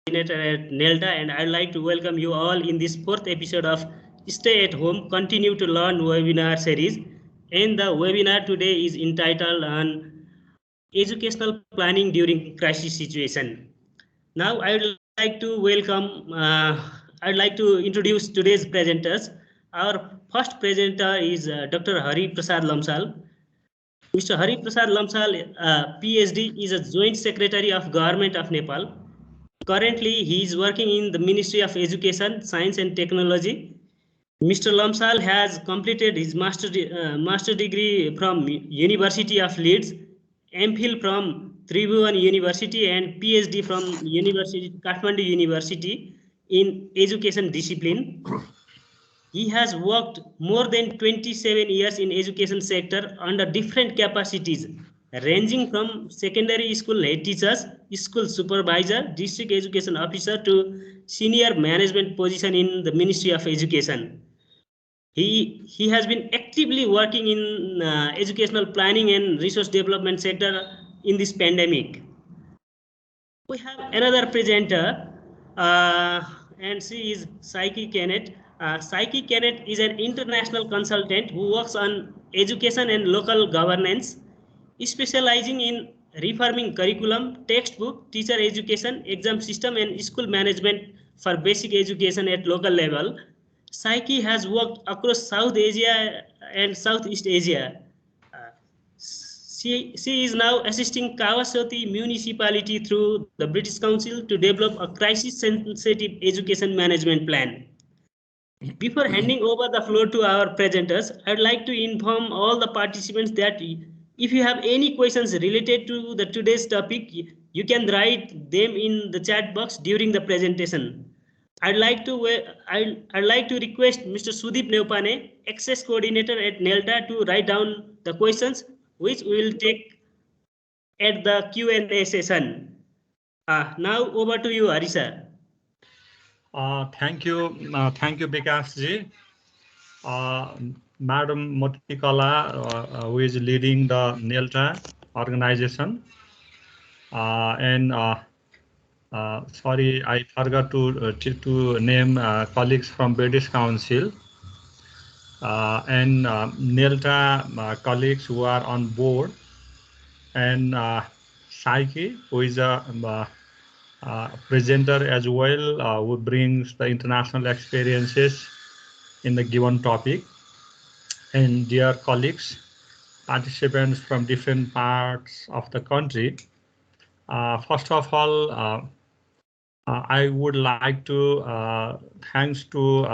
coordinator at NELTA, and I'd like to welcome you all in this fourth episode of Stay at Home, Continue to Learn webinar series. And the webinar today is entitled on Educational Planning During Crisis Situation. Now, I'd like to introduce today's presenters. Our first presenter is Dr. Hari Prasad Lamsal. Mr. Hari Prasad Lamsal, PhD, is a Joint Secretary of Government of Nepal. Currently, he is working in the Ministry of Education, Science and Technology. Mr. Lamsal has completed his master degree from University of Leeds, MPhil from Tribhuvan University, and PhD from Kathmandu University in education discipline. He has worked more than 27 years in education sector under different capacities, ranging from secondary school head teachers, school supervisor, district education officer to senior management position in the Ministry of Education. He has been actively working in educational planning and resource development sector in this pandemic. We have another presenter, and she is Psyche Kenneth. Psyche Kenneth is an international consultant who works on education and local governance, specializing in reforming curriculum, textbook, teacher education, exam system, and school management for basic education at local level. Psyche has worked across South Asia and Southeast Asia. She is now assisting Kawasati municipality through the British Council to develop a crisis-sensitive education management plan. Before handing over the floor to our presenters, I'd like to inform all the participants that if you have any questions related to today's topic, you can write them in the chat box during the presentation. I'd like to request Mr. Sudeep Neupane, Access Coordinator at NELTA, to write down the questions which we will take at the Q&A session. Now over to you, Hari sir. Thank you, Vikas ji. Madam Motikala, who is leading the NELTA organization, sorry, I forgot to name colleagues from British Council and NELTA colleagues who are on board, and Psyche, who is a presenter as well, who brings the international experiences in the given topic, and dear colleagues, participants from different parts of the country. First of all, I would like to thanks to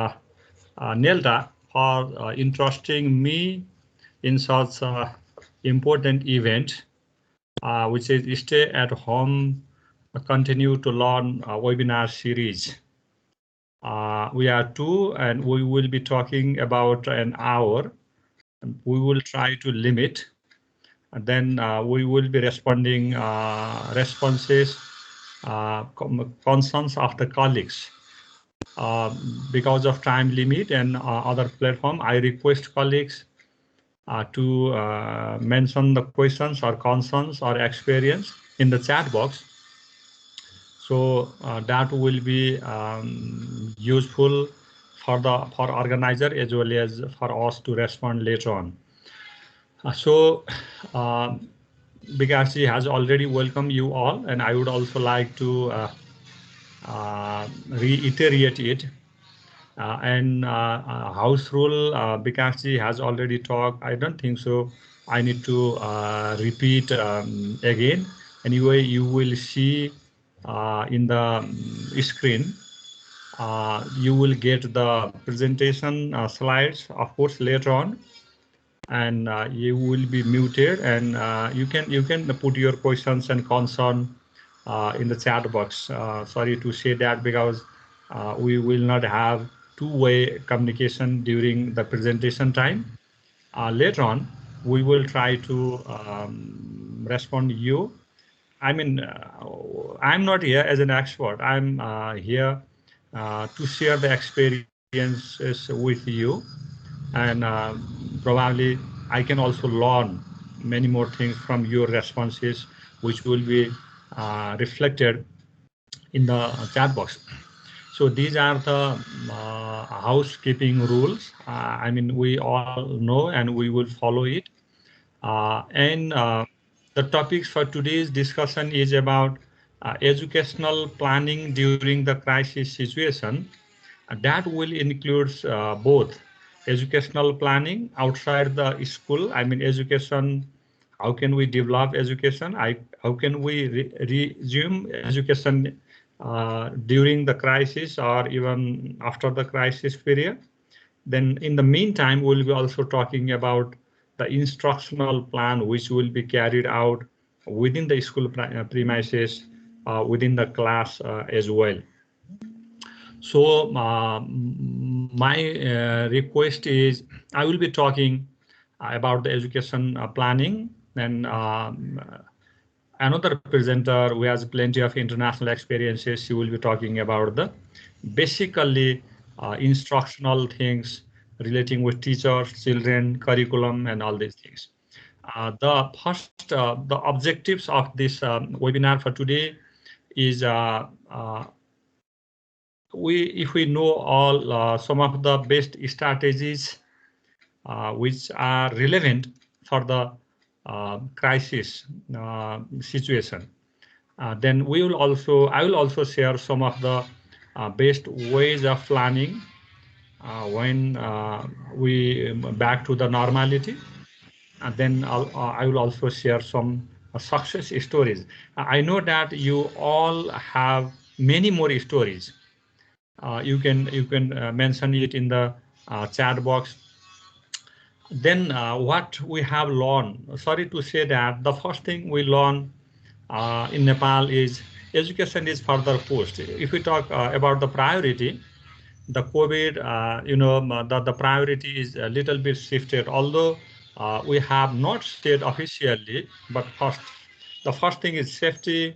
NELTA for interesting me in such important event, which is Stay at Home, Continue to Learn webinar series. We are two, and we will be talking about an hour. We will try to limit, and then we will be responding responses, concerns of the colleagues. Because of time limit and other platform, I request colleagues to mention the questions or concerns or experience in the chat box. So that will be useful for organizer as well as for us to respond later on. Bigasi has already welcomed you all, and I would also like to reiterate it. House rule, Bikasi has already talked. I don't think so. I need to repeat again. Anyway, you will see in the screen, you will get the presentation slides, of course, later on, and you will be muted, and you can put your questions and concern in the chat box. Sorry to say that, because we will not have two-way communication during the presentation time. Later on, we will try to respond to you. I mean, I'm not here as an expert. I'm here to share the experiences with you, and probably I can also learn many more things from your responses, which will be reflected in the chat box. So these are the housekeeping rules. I mean, we all know and we will follow it. And the topics for today's discussion is about educational planning during the crisis situation. That will include both educational planning outside the school. I mean, education. How can we develop education? How can we resume education during the crisis or even after the crisis period? Then in the meantime, we'll be also talking about the instructional plan, which will be carried out within the school premises, within the class as well. So my request is I will be talking about the education planning, and another presenter who has plenty of international experiences, she will be talking about the basically instructional things relating with teachers, children, curriculum, and all these things. The objectives of this webinar for today is if we know all some of the best strategies which are relevant for the crisis situation, then I will also share some of the best ways of planning when we back to the normality. And then I will also share some success stories. I know that you all have many more stories. You can mention it in the chat box. Then what we have learned, sorry to say that the first thing we learn in Nepal is education is further pushed. If we talk about the priority, the COVID, the priority is a little bit shifted, although we have not said officially, but the first thing is safety,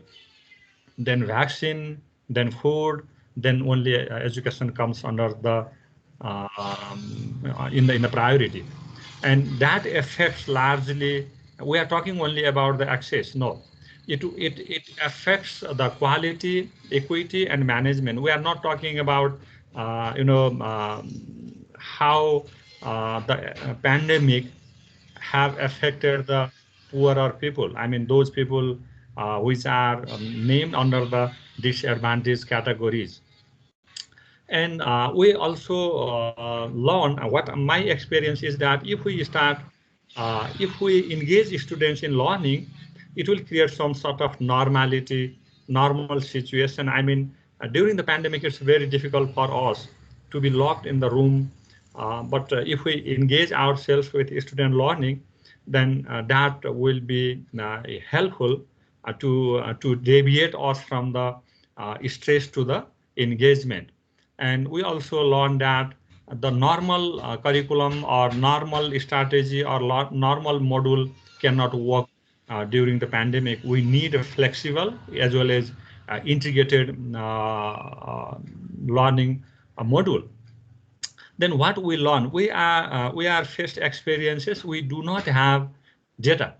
then vaccine, then food, then only education comes under the in the priority, and that affects largely. We are talking only about the access. No, it affects the quality, equity, and management. We are not talking about how the pandemic have affected the poorer people. I mean, those people which are named under the disadvantaged categories. And we also learn what my experience is that if we engage students in learning, it will create some sort of normal situation. I mean, during the pandemic, it's very difficult for us to be locked in the room. But if we engage ourselves with student learning, then that will be helpful to deviate us from the stress to the engagement. And we also learned that the normal curriculum or normal strategy or normal module cannot work during the pandemic. We need a flexible as well as integrated learning module. Then what we learn, we are faced experiences. We do not have data.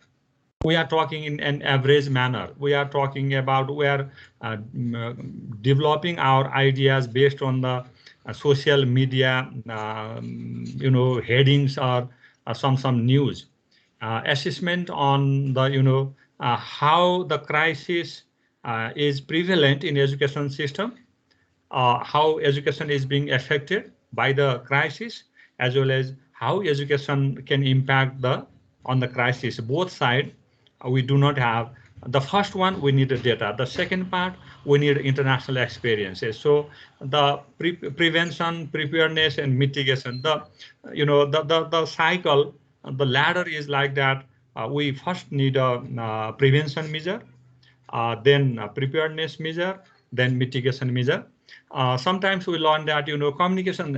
We are talking in an average manner. We are talking about developing our ideas based on the social media, headings or some news. Assessment on the, how the crisis is prevalent in education system, how education is being affected by the crisis, as well as how education can impact on the crisis. Both sides we do not have. The first one, we need the data. The second part, we need international experiences. So the prevention, preparedness, and mitigation. The cycle, the ladder is like that. We first need a prevention measure, then preparedness measure, then mitigation measure. Sometimes we learn that communication,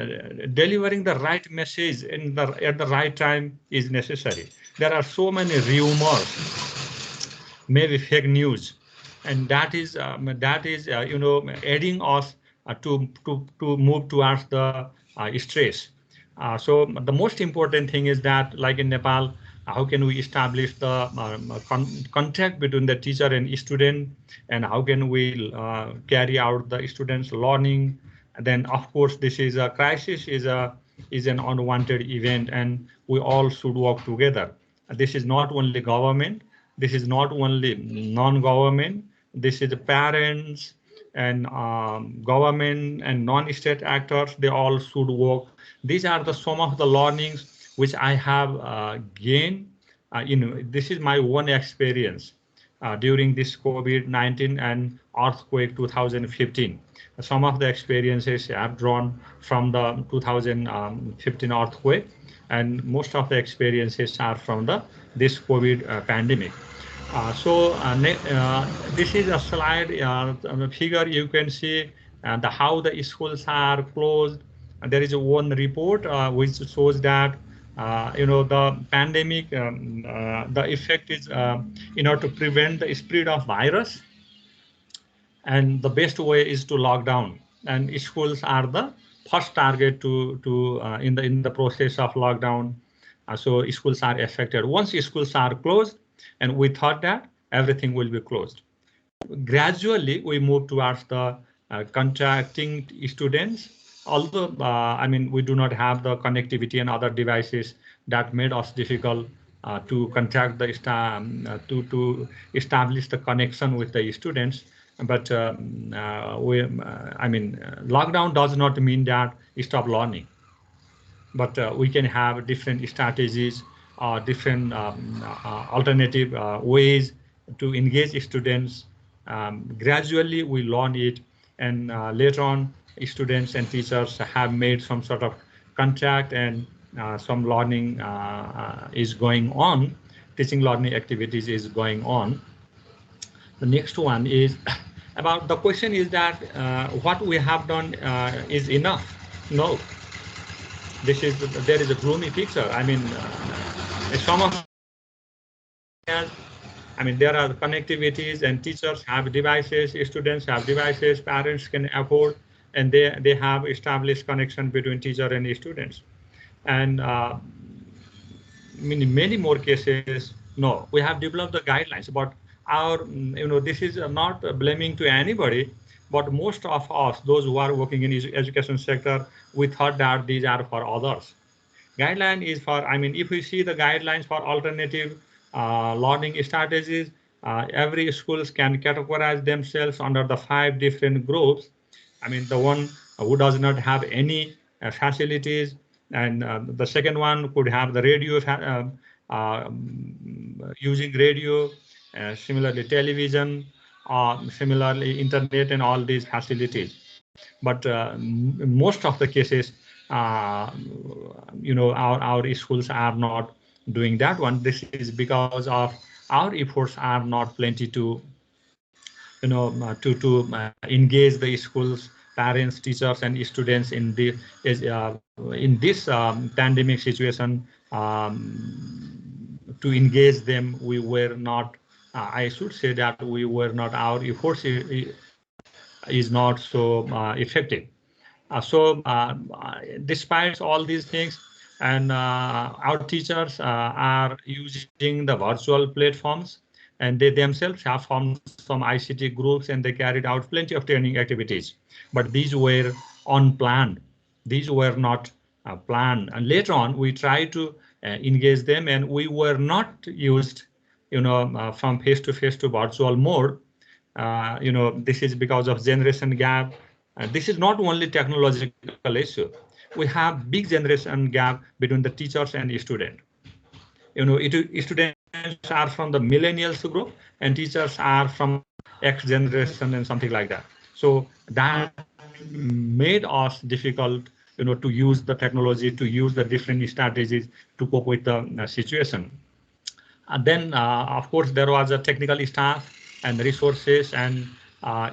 delivering the right message at the right time is necessary. There are so many rumors, maybe fake news, and that is aiding us to move towards the stress. So the most important thing is that, like in Nepal, how can we establish the contact between the teacher and student, and how can we carry out the students learning. And then of course this is a crisis, is an unwanted event, and we all should work together. This is not only government, this is not only non-government, this is the parents and government and non-state actors, they all should work. These are the some of the learnings which I have gained. This is my own experience during this COVID-19 and earthquake 2015. Some of the experiences I have drawn from the 2015 earthquake, and most of the experiences are from this COVID pandemic. This is a slide, figure. You can see how the schools are closed. There is one report which shows that the pandemic, the effect is in order to prevent the spread of virus, and the best way is to lock down. And schools are the first target to in the process of lockdown. So schools are affected. Once schools are closed, and we thought that everything will be closed. Gradually, we move towards the contacting students. Although, we do not have the connectivity and other devices that made us difficult to contact the to establish the connection with the students. But lockdown does not mean that stop learning. But we can have different strategies, different alternative ways to engage students. Gradually, we learn it, and later on, students and teachers have made some sort of contact, and some learning is going on. Teaching learning activities is going on. The next one is about the question is that what we have done is enough. No, there is a gloomy picture. Some of there are connectivities, and teachers have devices, students have devices, parents can afford, and they have established connection between teacher and students. And in many more cases, no, we have developed the guidelines, but this is not blaming to anybody, but most of us, those who are working in education sector, we thought that these are for others. Guideline is for, if we see the guidelines for alternative learning strategies, every schools can categorize themselves under the 5 different groups. The one who does not have any facilities, and the second one could have the radio, using radio, similarly television, similarly internet, and all these facilities. But most of the cases, our schools are not doing that one. This is because of our efforts are not plenty to engage the schools, parents, teachers, and students in this pandemic situation. To engage them, we were not. I should say that we were not. Our efforts is not so effective. Despite all these things, and our teachers are using the virtual platforms, and they themselves have formed some ICT groups, and they carried out plenty of training activities. But these were unplanned. These were not planned. And later on, we tried to engage them, and we were not used, from face-to-face to virtual mode. This is because of generation gap. This is not only technological issue. We have big generation gap between the teachers and student. Students are from the millennials group, and teachers are from X generation and something like that. So that made us difficult, to use the technology, to use the different strategies to cope with the situation. And then, of course, there was a technical staff and resources, and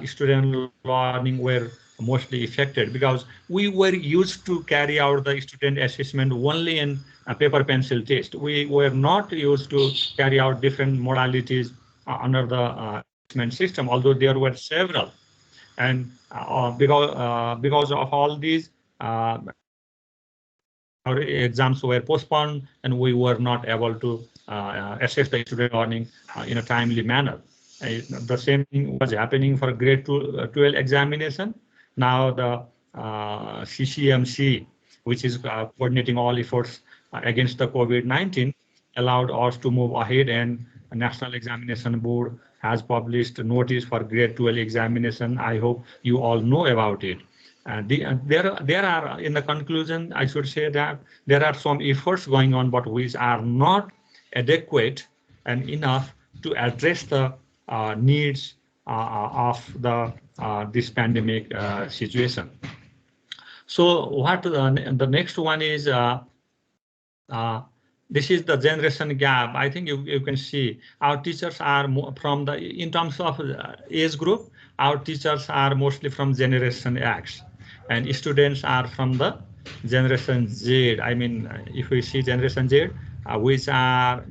student learning were mostly affected because we were used to carry out the student assessment only in a paper pencil test. We were not used to carry out different modalities under the assessment system, although there were several. And because of all these, our exams were postponed, and we were not able to assess the student learning in a timely manner. The same thing was happening for grade 12 examination. Now the CCMC, which is coordinating all efforts against the COVID-19, allowed us to move ahead, and National Examination Board has published a notice for grade 12 examination. I hope you all know about it. There are, in the conclusion, I should say that there are some efforts going on, but which are not adequate and enough to address the needs of this pandemic situation. So what the next one is, uh, this is the generation gap. I think you can see our teachers are from the, in terms of age group, our teachers are mostly from Generation X, and students are from the Generation Z. I mean, if we see Generation Z, which are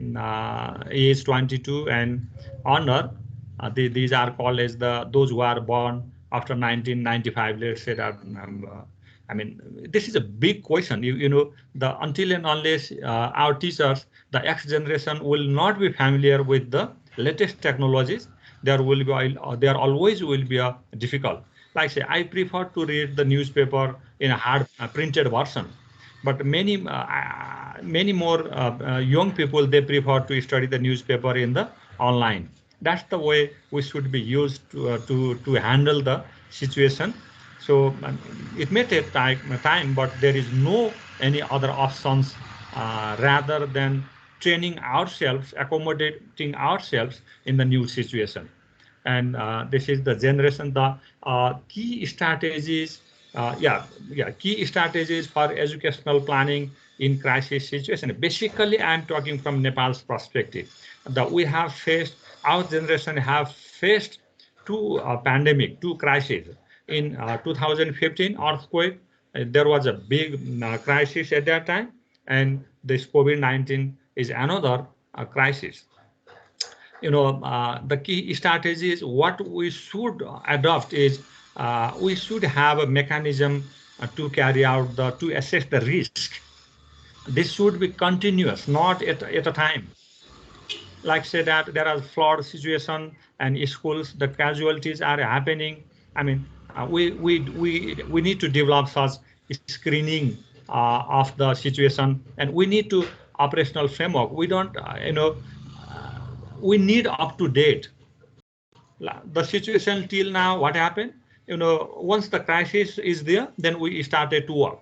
age 22 and honor, these are called as those who are born after 1995. Let's say that. I mean, this is a big question. You know, until and unless our teachers, the X generation, will not be familiar with the latest technologies, there always will be a difficult. Like say, I prefer to read the newspaper in a hard printed version, but many more young people, they prefer to study the newspaper in the online. That's the way we should be used to handle the situation. So it may take time, but there is no any other options rather than training ourselves, accommodating ourselves in the new situation. And this is the generation, the key strategies, key strategies for educational planning in crisis situation. Basically, I'm talking from Nepal's perspective. That we have faced, our generation have faced two pandemic, two crises. In 2015 earthquake, there was a big crisis at that time, and this COVID-19 is another crisis. You know, the key strategies, what we should adopt is we should have a mechanism to carry out to assess the risk. This should be continuous, not at a time. Like say that there are flood situation and schools, the casualties are happening. I mean, we need to develop such screening of the situation, and we need to operational framework. We don't, we need up to date the situation till now. What happened? You know, once the crisis is there, then we started to work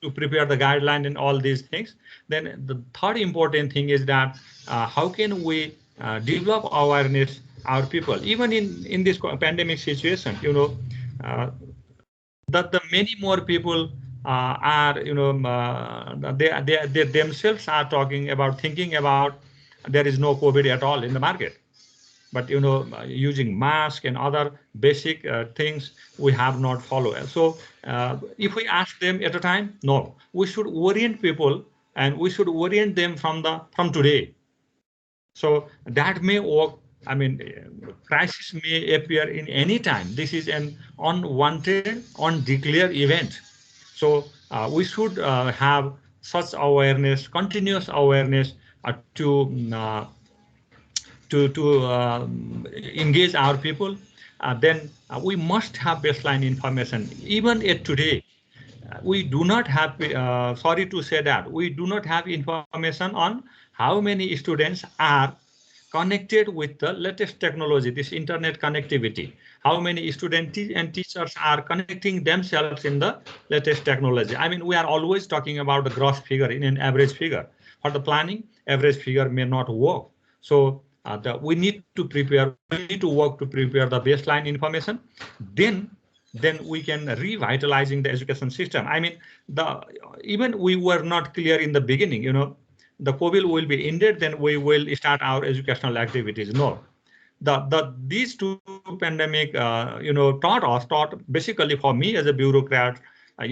to prepare the guideline and all these things. Then the third important thing is that how can we develop awareness our people, even in this pandemic situation. You know, that the many more people are, you know, they themselves are talking about, thinking about there is no COVID at all in the market. But you know, using mask and other basic things we have not followed. So if we ask them at a time, no, we should orient people, and we should orient them from today. So that may work. I mean, crisis may appear in any time. This is an unwanted, undeclared event. So we should have such awareness, continuous awareness to engage our people. Then we must have baseline information. Even at today, we do not have, sorry to say that, we do not have information on how many students are connected with the latest technology, this internet connectivity. How many students and teachers are connecting themselves in the latest technology. I mean, we are always talking about the gross figure in an average figure. For the planning, average figure may not work. So we need to prepare, we need to work to prepare the baseline information. Then we can revitalizing the education system. I mean, even we were not clear in the beginning, you know, the COVID will be ended, then we will start our educational activities. No, these two pandemic, taught basically for me as a bureaucrat, uh,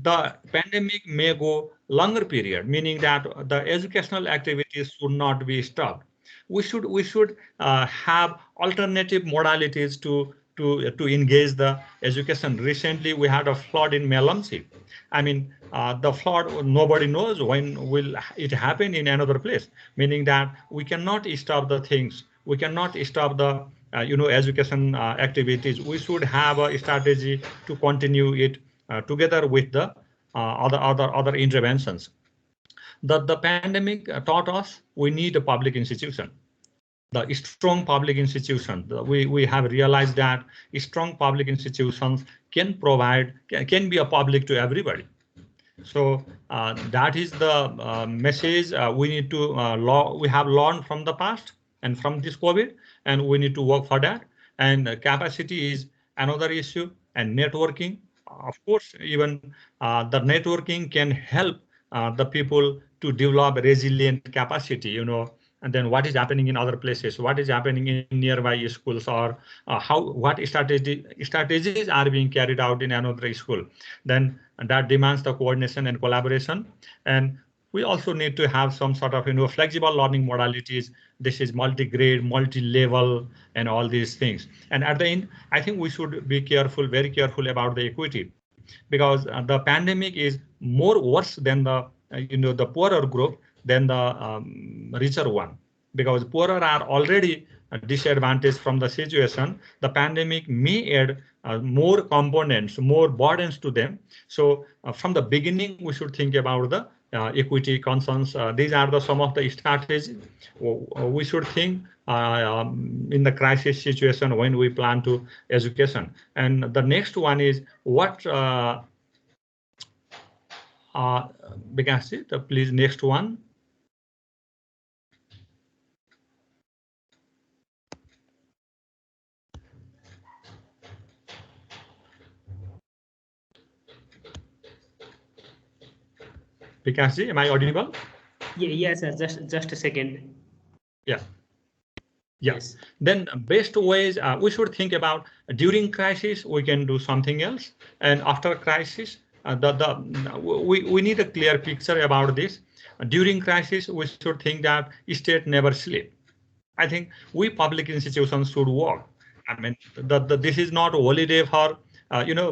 the pandemic may go longer period, meaning that the educational activities should not be stopped. We should have alternative modalities to to engage the education. Recently, we had a flood in Melamsi. I mean, the flood, nobody knows when will it happen in another place, meaning that we cannot stop the things. We cannot stop the, education activities. We should have a strategy to continue it together with the other interventions. The pandemic taught us we need a public institution, the strong public institution. We have realized that strong public institutions can provide, can be a public to everybody. So that is the message we need to we have learned from the past and from this COVID, and we need to work for that. And capacity is another issue, and networking. Of course, even the networking can help the people to develop resilient capacity, and then what is happening in other places, what is happening in nearby schools, or what strategies are being carried out in another school. Then that demands the coordination and collaboration. And we also need to have some sort of flexible learning modalities. This is multi-grade, multi-level, and all these things. And at the end, I think we should be careful, very careful about the equity, because the pandemic is more worse than the poorer group than the richer one, because poorer are already disadvantaged from the situation. The pandemic may add more components, more burdens to them. So from the beginning, we should think about the equity concerns. These are some of the strategies we should think in the crisis situation when we plan to education. And the next one is what Bikasi, please, next one. Bikasi, am I audible? Yes, sir. Just a second. Yeah. Yes. Then best ways we should think about. During crisis we can do something else, and after crisis we need a clear picture about this. During crisis we should think that state never sleep. I think we public institutions should work. I mean, this is not a holiday for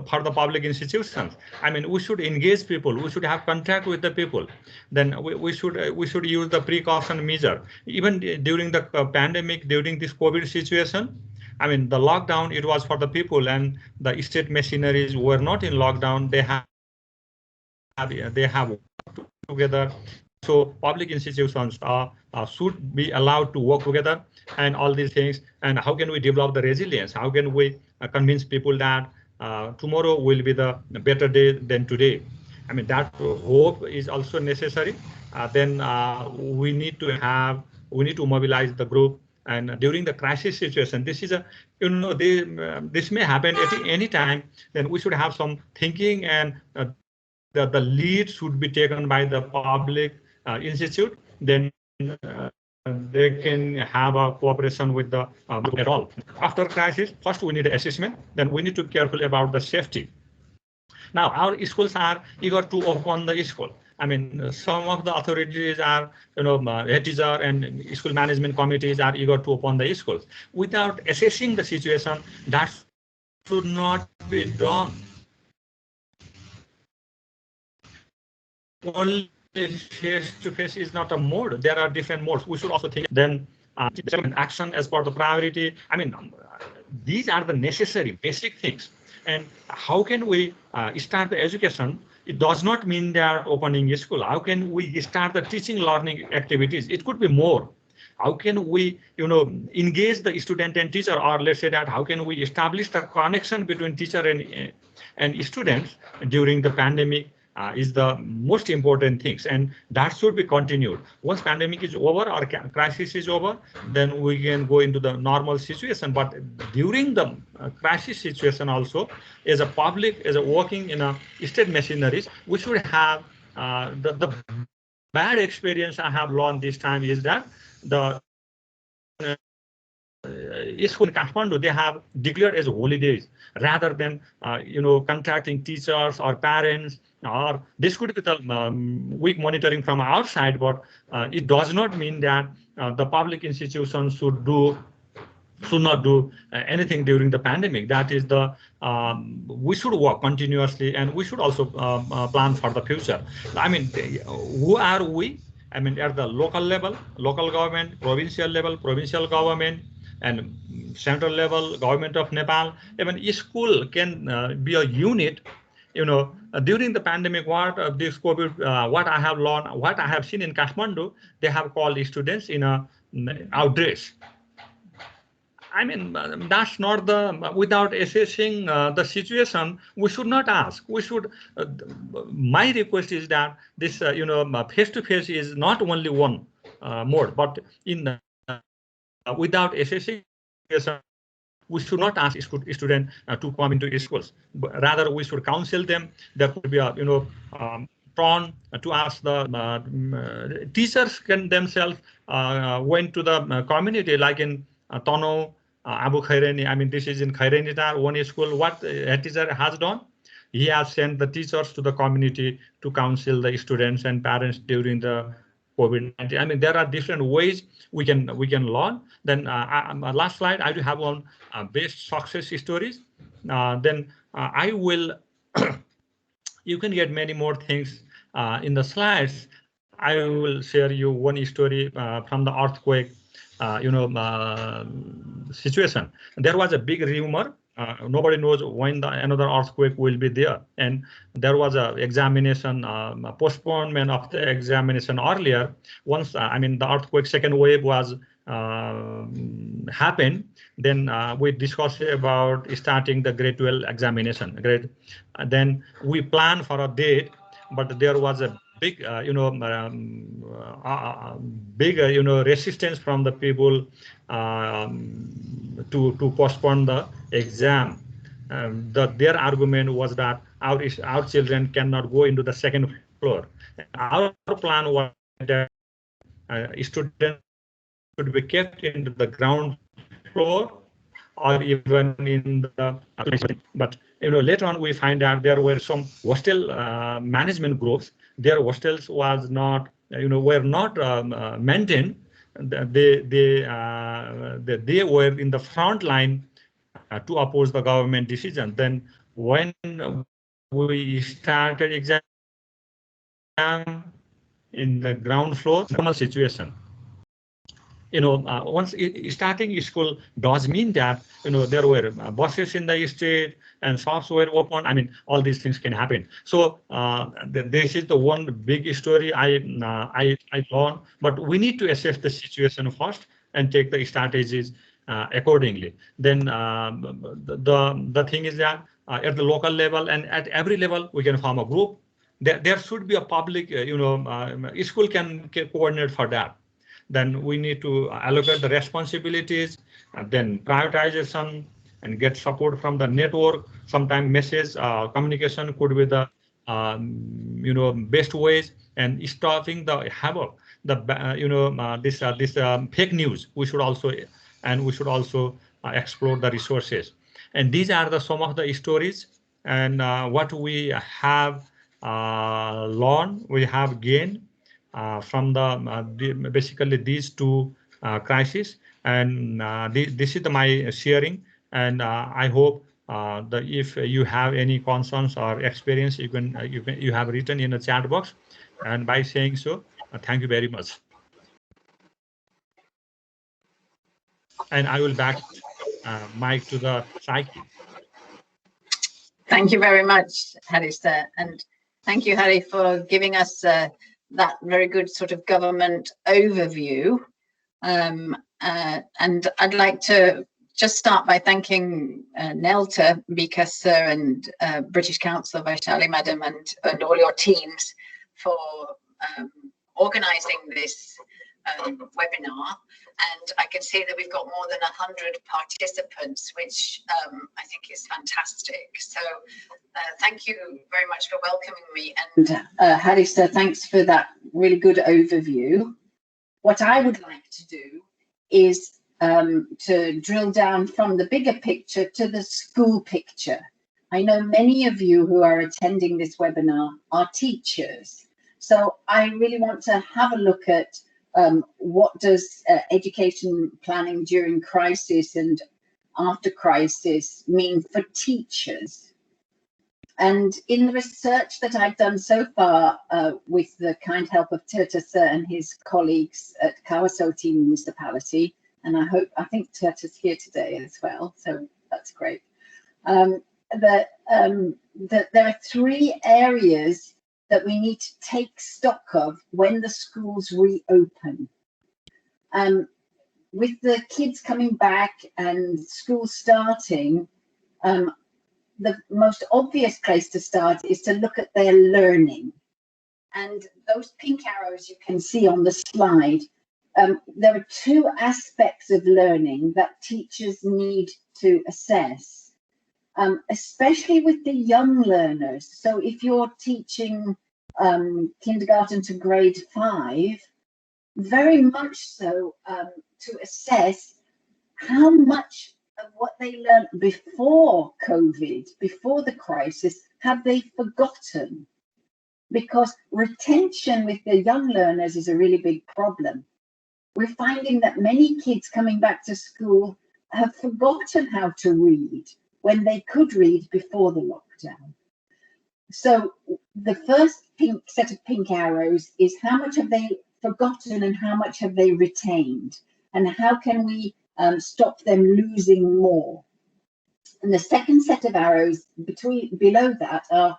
for the public institutions. I mean, we should engage people. We should have contact with the people. Then we should use the precaution measure. Even during the pandemic, during this COVID situation, I mean, the lockdown, it was for the people, and the state machineries were not in lockdown. They have worked together. So public institutions should be allowed to work together and all these things. And how can we develop the resilience? How can we convince people that tomorrow will be the better day than today? I mean, that hope is also necessary. Then we need to mobilize the group. And during the crisis situation, this is this may happen at any time. Then we should have some thinking, and the lead should be taken by the public institute. Then they can have a cooperation with the at all. After crisis, first we need assessment. Then we need to be careful about the safety. Now our schools are eager to open the school. I mean, some of the authorities are, head teacher and school management committees are eager to open the schools. Without assessing the situation, that should not be done. Only face-to-face is not a mode. There are different modes. We should also think then action as part of the priority. I mean, these are the necessary basic things. And how can we start the education? It does not mean they are opening a school. How can we start the teaching learning activities? It could be more. How can we, engage the student and teacher, or let's say that how can we establish the connection between teacher and students during the pandemic? Is the most important things, and that should be continued. Once pandemic is over or crisis is over, then we can go into the normal situation. But during the crisis situation also, as a public, as a working in a state machineries, we should have the bad experience I have learned this time is that the school in Kathmandu, they have declared as holidays rather than contacting teachers or parents. Or this could be the weak monitoring from outside, but it does not mean that the public institutions should do should not do anything during the pandemic. That is the we should work continuously, and we should also plan for the future. I mean, who are we? I mean, at the local level, local government, provincial level, provincial government, and central level, government of Nepal. Even school can be a unit. During the pandemic, what this COVID, what I have learned, what I have seen in Kathmandu, they have called students in a outdress. I mean, that's not the, without assessing the situation, we should not ask. We should, my request is that this, face-to-face is not only one mode, but in without assessing we should not ask students to come into schools. But rather, we should counsel them. There could be a, prone to ask the teachers can themselves went to the community, like in Tono, Abu Khairani. I mean, this is in Khairanita, one school. What head teacher has done? He has sent the teachers to the community to counsel the students and parents during the COVID-19. I mean, there are different ways we can learn. Then last slide, I do have one best success stories. Then I will. You can get many more things in the slides. I will share you one story from the earthquake, situation. There was a big rumor. Nobody knows when another earthquake will be there, and there was a examination, postponement of the examination earlier. Once, I mean, the earthquake second wave was happened, then we discussed about starting the grade 12 examination. Then we planned for a date, but there was a big, big, resistance from the people to postpone the exam. Their argument was that our children cannot go into the second floor. Our plan was that students should be kept into the ground floor or even in the but later on we find out there were some hostel management groups. Their hostels was not were not maintained. They were in the front line to oppose the government decision. Then when we started exam in the ground floor, normal situation. Once starting school does mean that, there were buses in the street and shops were open. I mean, all these things can happen. So this is the one big story I learned, but we need to assess the situation first and take the strategies accordingly. Then the thing is that at the local level and at every level, we can form a group. There should be a public, school can coordinate for that. Then we need to allocate the responsibilities, then prioritization, and get support from the network. Sometimes message communication could be the best ways, and stopping the havoc. This fake news. We should also explore the resources. And these are some of the stories and what we have learned, we have gained from basically these two crises. And this is my sharing. And I hope that if you have any concerns or experience, you have written in the chat box. And by saying so, thank you very much. And I will back mic to the Psyche. Thank you very much, Harry, sir. And thank you, Harry, for giving us that very good sort of government overview. And I'd like to just start by thanking NELTA, Bika sir, and British Council, Vaishali madam, and all your teams for organising this webinar. And I can see that we've got more than 100 participants, which I think is fantastic. So thank you very much for welcoming me. And Harry, sir, thanks for that really good overview. What I would like to do is to drill down from the bigger picture to the school picture. I know many of you who are attending this webinar are teachers. So I really want to have a look at what does education planning during crisis and after crisis mean for teachers? And in the research that I've done so far, with the kind help of Tirtas and his colleagues at Kawasoti Municipality, and I think Tirtas here today as well, so that's great. That there are 3 areas that we need to take stock of when the schools reopen. With the kids coming back and school starting, the most obvious place to start is to look at their learning. And those pink arrows you can see on the slide, there are 2 aspects of learning that teachers need to assess, especially with the young learners. So if you're teaching kindergarten to grade 5, very much so to assess how much of what they learned before COVID, before the crisis, have they forgotten? Because retention with the young learners is a really big problem. We're finding that many kids coming back to school have forgotten how to read when they could read before the lockdown. So the first set of pink arrows is how much have they forgotten and how much have they retained, and how can we stop them losing more. And the second set of arrows below that are,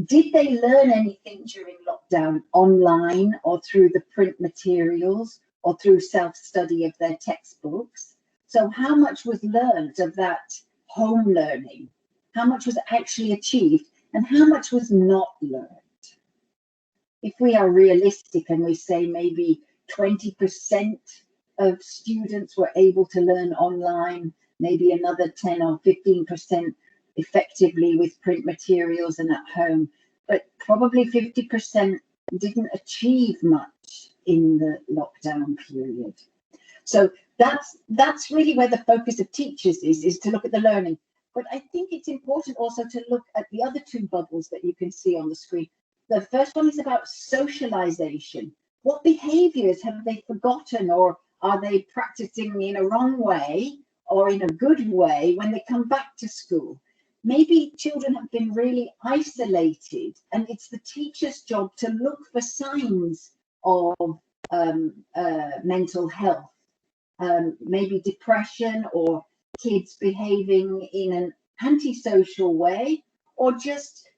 did they learn anything during lockdown online or through the print materials or through self-study of their textbooks? So how much was learned of that home learning? How much was actually achieved and how much was not learned? If we are realistic and we say maybe 20% of students were able to learn online, maybe another 10 or 15% effectively with print materials and at home, but probably 50% didn't achieve much in the lockdown period. So that's really where the focus of teachers is to look at the learning. But I think it's important also to look at the other 2 bubbles that you can see on the screen. The first one is about socialization. What behaviors have they forgotten, or are they practicing in a wrong way or in a good way when they come back to school? Maybe children have been really isolated, and it's the teacher's job to look for signs of mental health, maybe depression, or kids behaving in an antisocial way, or just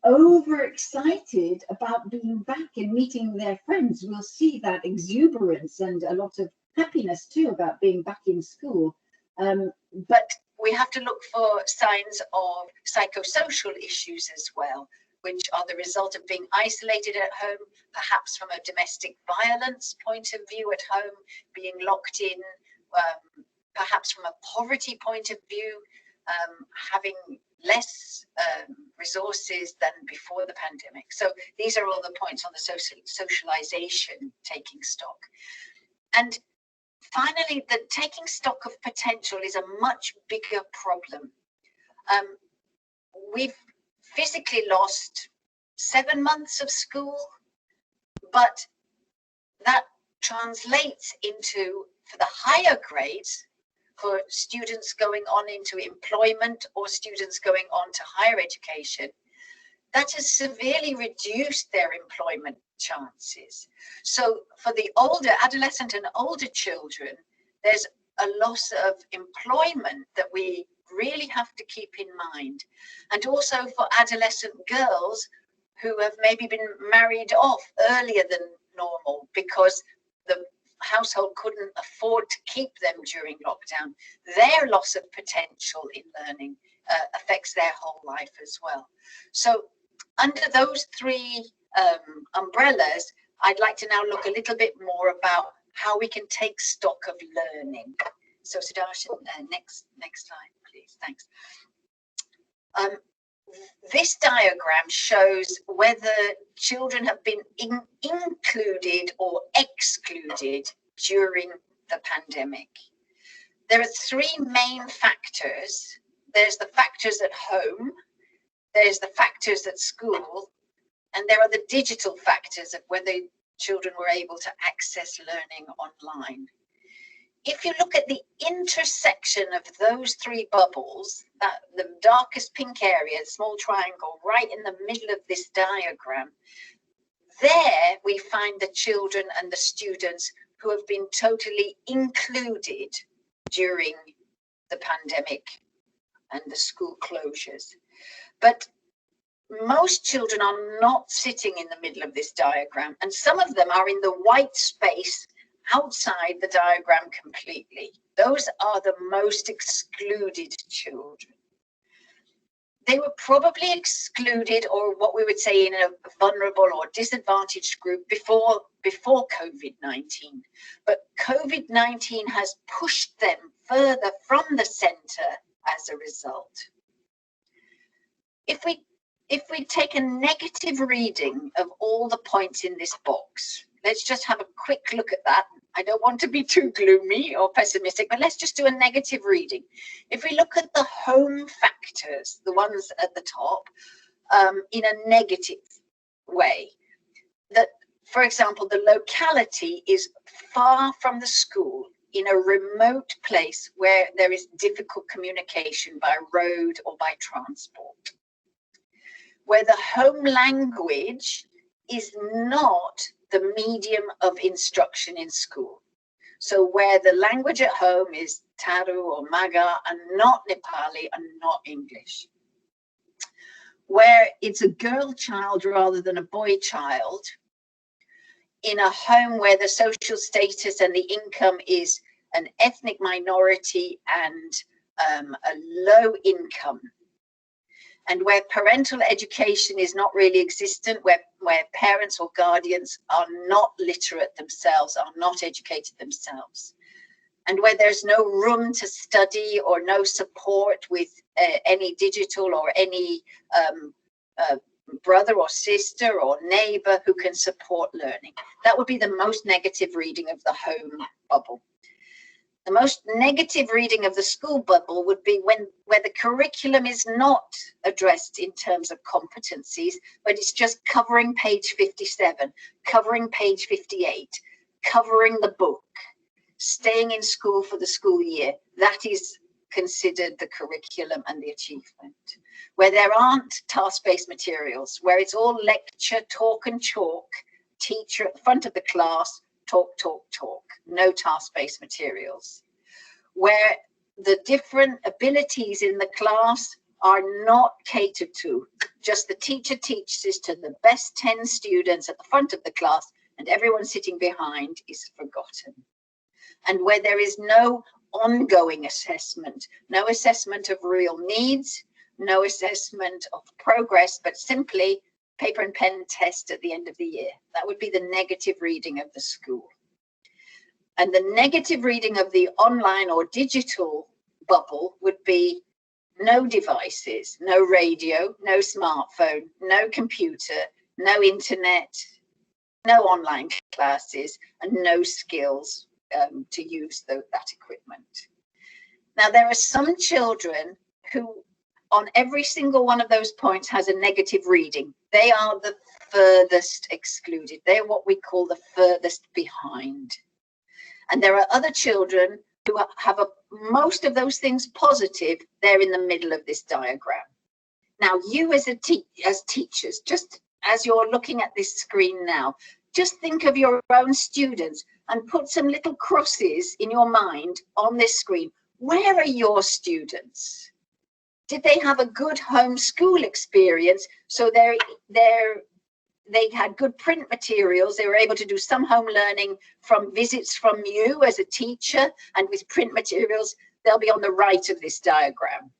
overexcited about being back and meeting their friends. We'll see that exuberance and a lot of happiness too about being back in school. But we have to look for signs of psychosocial issues as well, which are the result of being isolated at home, perhaps from a domestic violence point of view at home, being locked in, perhaps from a poverty point of view, having less resources than before the pandemic. So these are all the points on the socialization, taking stock. And finally, the taking stock of potential is a much bigger problem. We've physically lost 7 months of school, but that translates into, for the higher grades, for students going on into employment or students going on to higher education, that has severely reduced their employment chances. So for the older, adolescent and older children, there's a loss of employment that we really have to keep in mind. And also for adolescent girls who have maybe been married off earlier than normal because the household couldn't afford to keep them during lockdown, their loss of potential in learning affects their whole life as well. So under those 3 umbrellas, I'd like to now look a little bit more about how we can take stock of learning. So Sudarshan, next slide, please. Thanks. This diagram shows whether children have been included or excluded during the pandemic. There are 3 main factors. There's the factors at home, there's the factors at school, and there are the digital factors of whether children were able to access learning online. If you look at the intersection of those three bubbles, that the darkest pink area, small triangle, right in the middle of this diagram, there we find the children and the students who have been totally included during the pandemic and the school closures. But most children are not sitting in the middle of this diagram, and some of them are in the white space outside the diagram completely. Those are the most excluded children. They were probably excluded, or what we would say in a vulnerable or disadvantaged group before COVID-19. But COVID-19 has pushed them further from the center as a result. If we take a negative reading of all the points in this box, let's just have a quick look at that. I don't want to be too gloomy or pessimistic, but let's just do a negative reading. If we look at the home factors, the ones at the top, in a negative way, that, for example, the locality is far from the school, in a remote place where there is difficult communication by road or by transport, where the home language is not the medium of instruction in school. So where the language at home is Taru or Maga and not Nepali and not English. Where it's a girl child rather than a boy child, in a home where the social status and the income is an ethnic minority and a low income, and where parental education is not really existent, where parents or guardians are not literate themselves, are not educated themselves, and where there's no room to study or no support with any digital or any brother or sister or neighbor who can support learning. That would be the most negative reading of the home bubble. The most negative reading of the school bubble would be where the curriculum is not addressed in terms of competencies, but it's just covering page 57, covering page 58, covering the book, staying in school for the school year. That is considered the curriculum and the achievement. Where there aren't task-based materials, where it's all lecture, talk and chalk, teacher at the front of the class, talk, talk, talk, no task-based materials. Where the different abilities in the class are not catered to, just the teacher teaches to the best 10 students at the front of the class and everyone sitting behind is forgotten. And where there is no ongoing assessment, no assessment of real needs, no assessment of progress, but simply paper and pen test at the end of the year. That would be the negative reading of the school. And the negative reading of the online or digital bubble would be no devices, no radio, no smartphone, no computer, no internet, no online classes, and no skills to use that equipment. Now, there are some children who on every single one of those points has a negative reading. They are the furthest excluded. They're what we call the furthest behind. And there are other children who have most of those things positive. They're in the middle of this diagram. Now, you as teachers, just as you're looking at this screen now, just think of your own students and put some little crosses in your mind on this screen. Where are your students? Did they have a good homeschool experience? So they had good print materials. They were able to do some home learning from visits from you as a teacher, and with print materials, they'll be on the right of this diagram.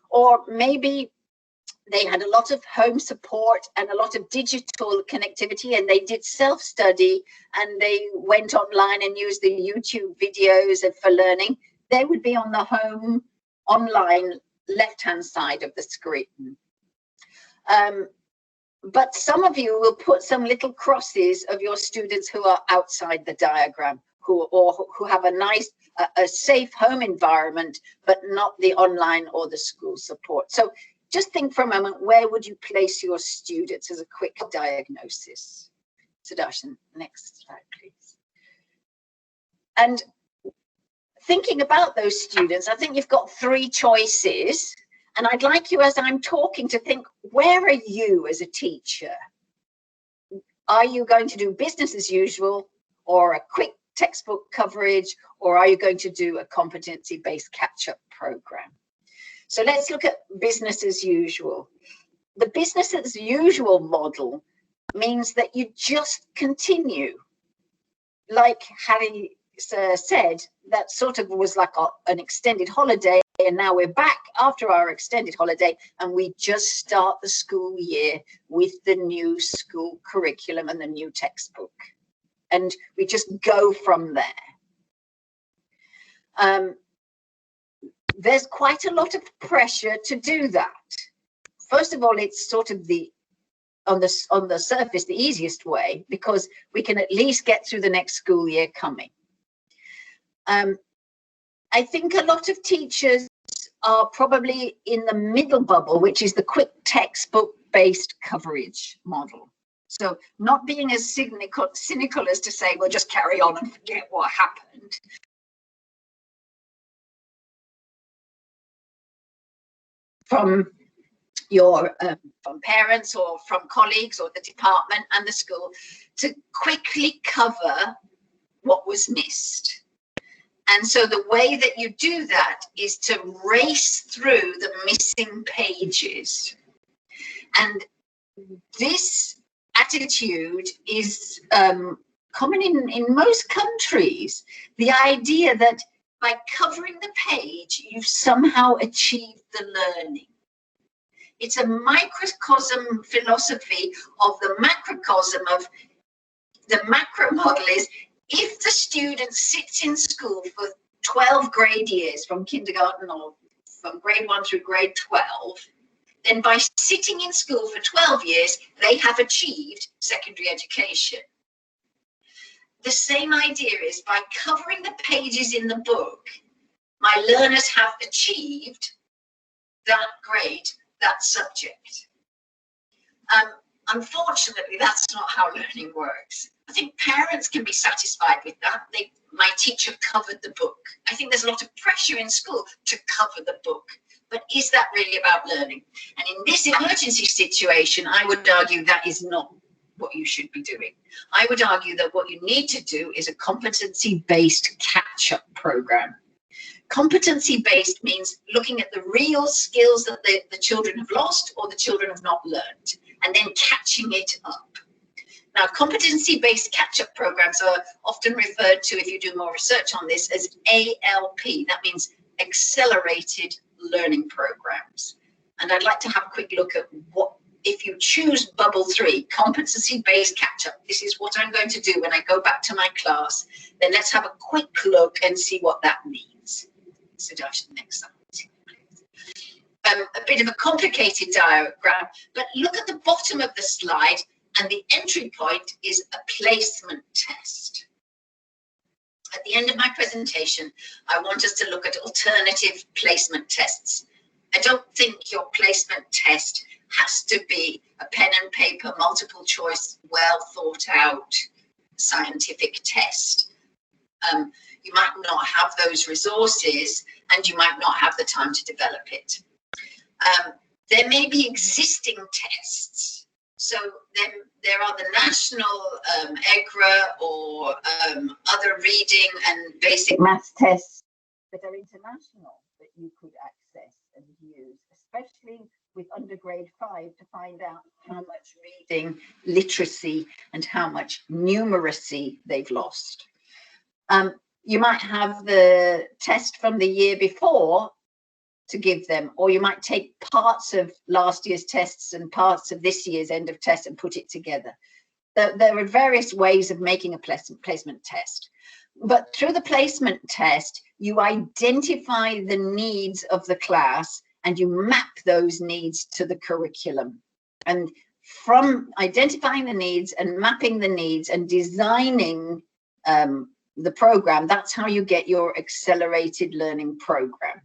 Or maybe they had a lot of home support and a lot of digital connectivity, and they did self-study and they went online and used the YouTube videos for learning. They would be on the home online left-hand side of the screen. But some of you will put some little crosses of your students who are outside the diagram, who have a nice, a safe home environment, but not the online or the school support. So just think for a moment, where would you place your students as a quick diagnosis? Sudarshan, next slide, please. And thinking about those students, I think you've got three choices. And I'd like you, as I'm talking, to think, where are you as a teacher? Are you going to do business as usual, or a quick textbook coverage, or are you going to do a competency-based catch-up program? So let's look at business as usual. The business as usual model means that you just continue. Like Harry said, that sort of was like an extended holiday, and now we're back after our extended holiday, and we just start the school year with the new school curriculum and the new textbook. And we just go from there. There's quite a lot of pressure to do that. First of all, it's sort of on the surface, the easiest way, because we can at least get through the next school year coming. I think a lot of teachers are probably in the middle bubble, which is the quick textbook-based coverage model. So not being as cynical as to say, well, just carry on and forget what happened. From parents or from colleagues or the department and the school to quickly cover what was missed. And so the way that you do that is to race through the missing pages. And this attitude is common in most countries. The idea that by covering the page, you've somehow achieved the learning. It's a microcosm philosophy of the macrocosm of the macro model is, if the student sits in school for 12 grade years, from kindergarten or from grade 1 through grade 12, then by sitting in school for 12 years, they have achieved secondary education. The same idea is, by covering the pages in the book, my learners have achieved that grade, that subject. Unfortunately, that's not how learning works. I think parents can be satisfied with that. My teacher covered the book. I think there's a lot of pressure in school to cover the book. But is that really about learning? And in this emergency situation, I would argue that is not what you should be doing. I would argue that what you need to do is a competency-based catch-up program. Competency-based means looking at the real skills that the children have lost or the children have not learned, and then catching it up. Now, competency-based catch-up programs are often referred to, if you do more research on this, as ALP. That means accelerated learning programs. And I'd like to have a quick look at what, if you choose bubble 3, competency-based catch-up, this is what I'm going to do when I go back to my class. Then let's have a quick look and see what that means. Sudarshan, next slide, please. A bit of a complicated diagram, but look at the bottom of the slide, and the entry point is a placement test. At the end of my presentation, I want us to look at alternative placement tests. I don't think your placement test has to be a pen and paper, multiple choice, well thought out scientific test. You might not have those resources, and you might not have the time to develop it. There may be existing tests. So then there are the national EGRA or other reading and basic maths tests that are international that you could access and use, especially with undergrade 5, to find out how much reading literacy and how much numeracy they've lost. You might have the test from the year before to give them, or you might take parts of last year's tests and parts of this year's end of test and put it together. There are various ways of making a placement test, but through the placement test, you identify the needs of the class and you map those needs to the curriculum. And from identifying the needs and mapping the needs and designing the program, that's how you get your accelerated learning program.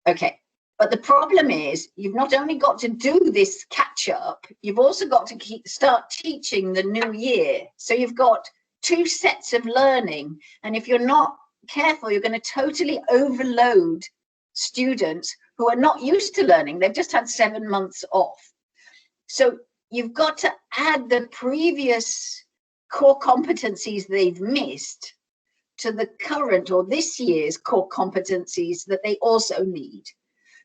Okay, But the problem is, you've not only got to do this catch up, you've also got to start teaching the new year. So you've got 2 sets of learning. And if you're not careful, you're going to totally overload students who are not used to learning. They've just had 7 months off. So you've got to add the previous core competencies they've missed to the current or this year's core competencies that they also need.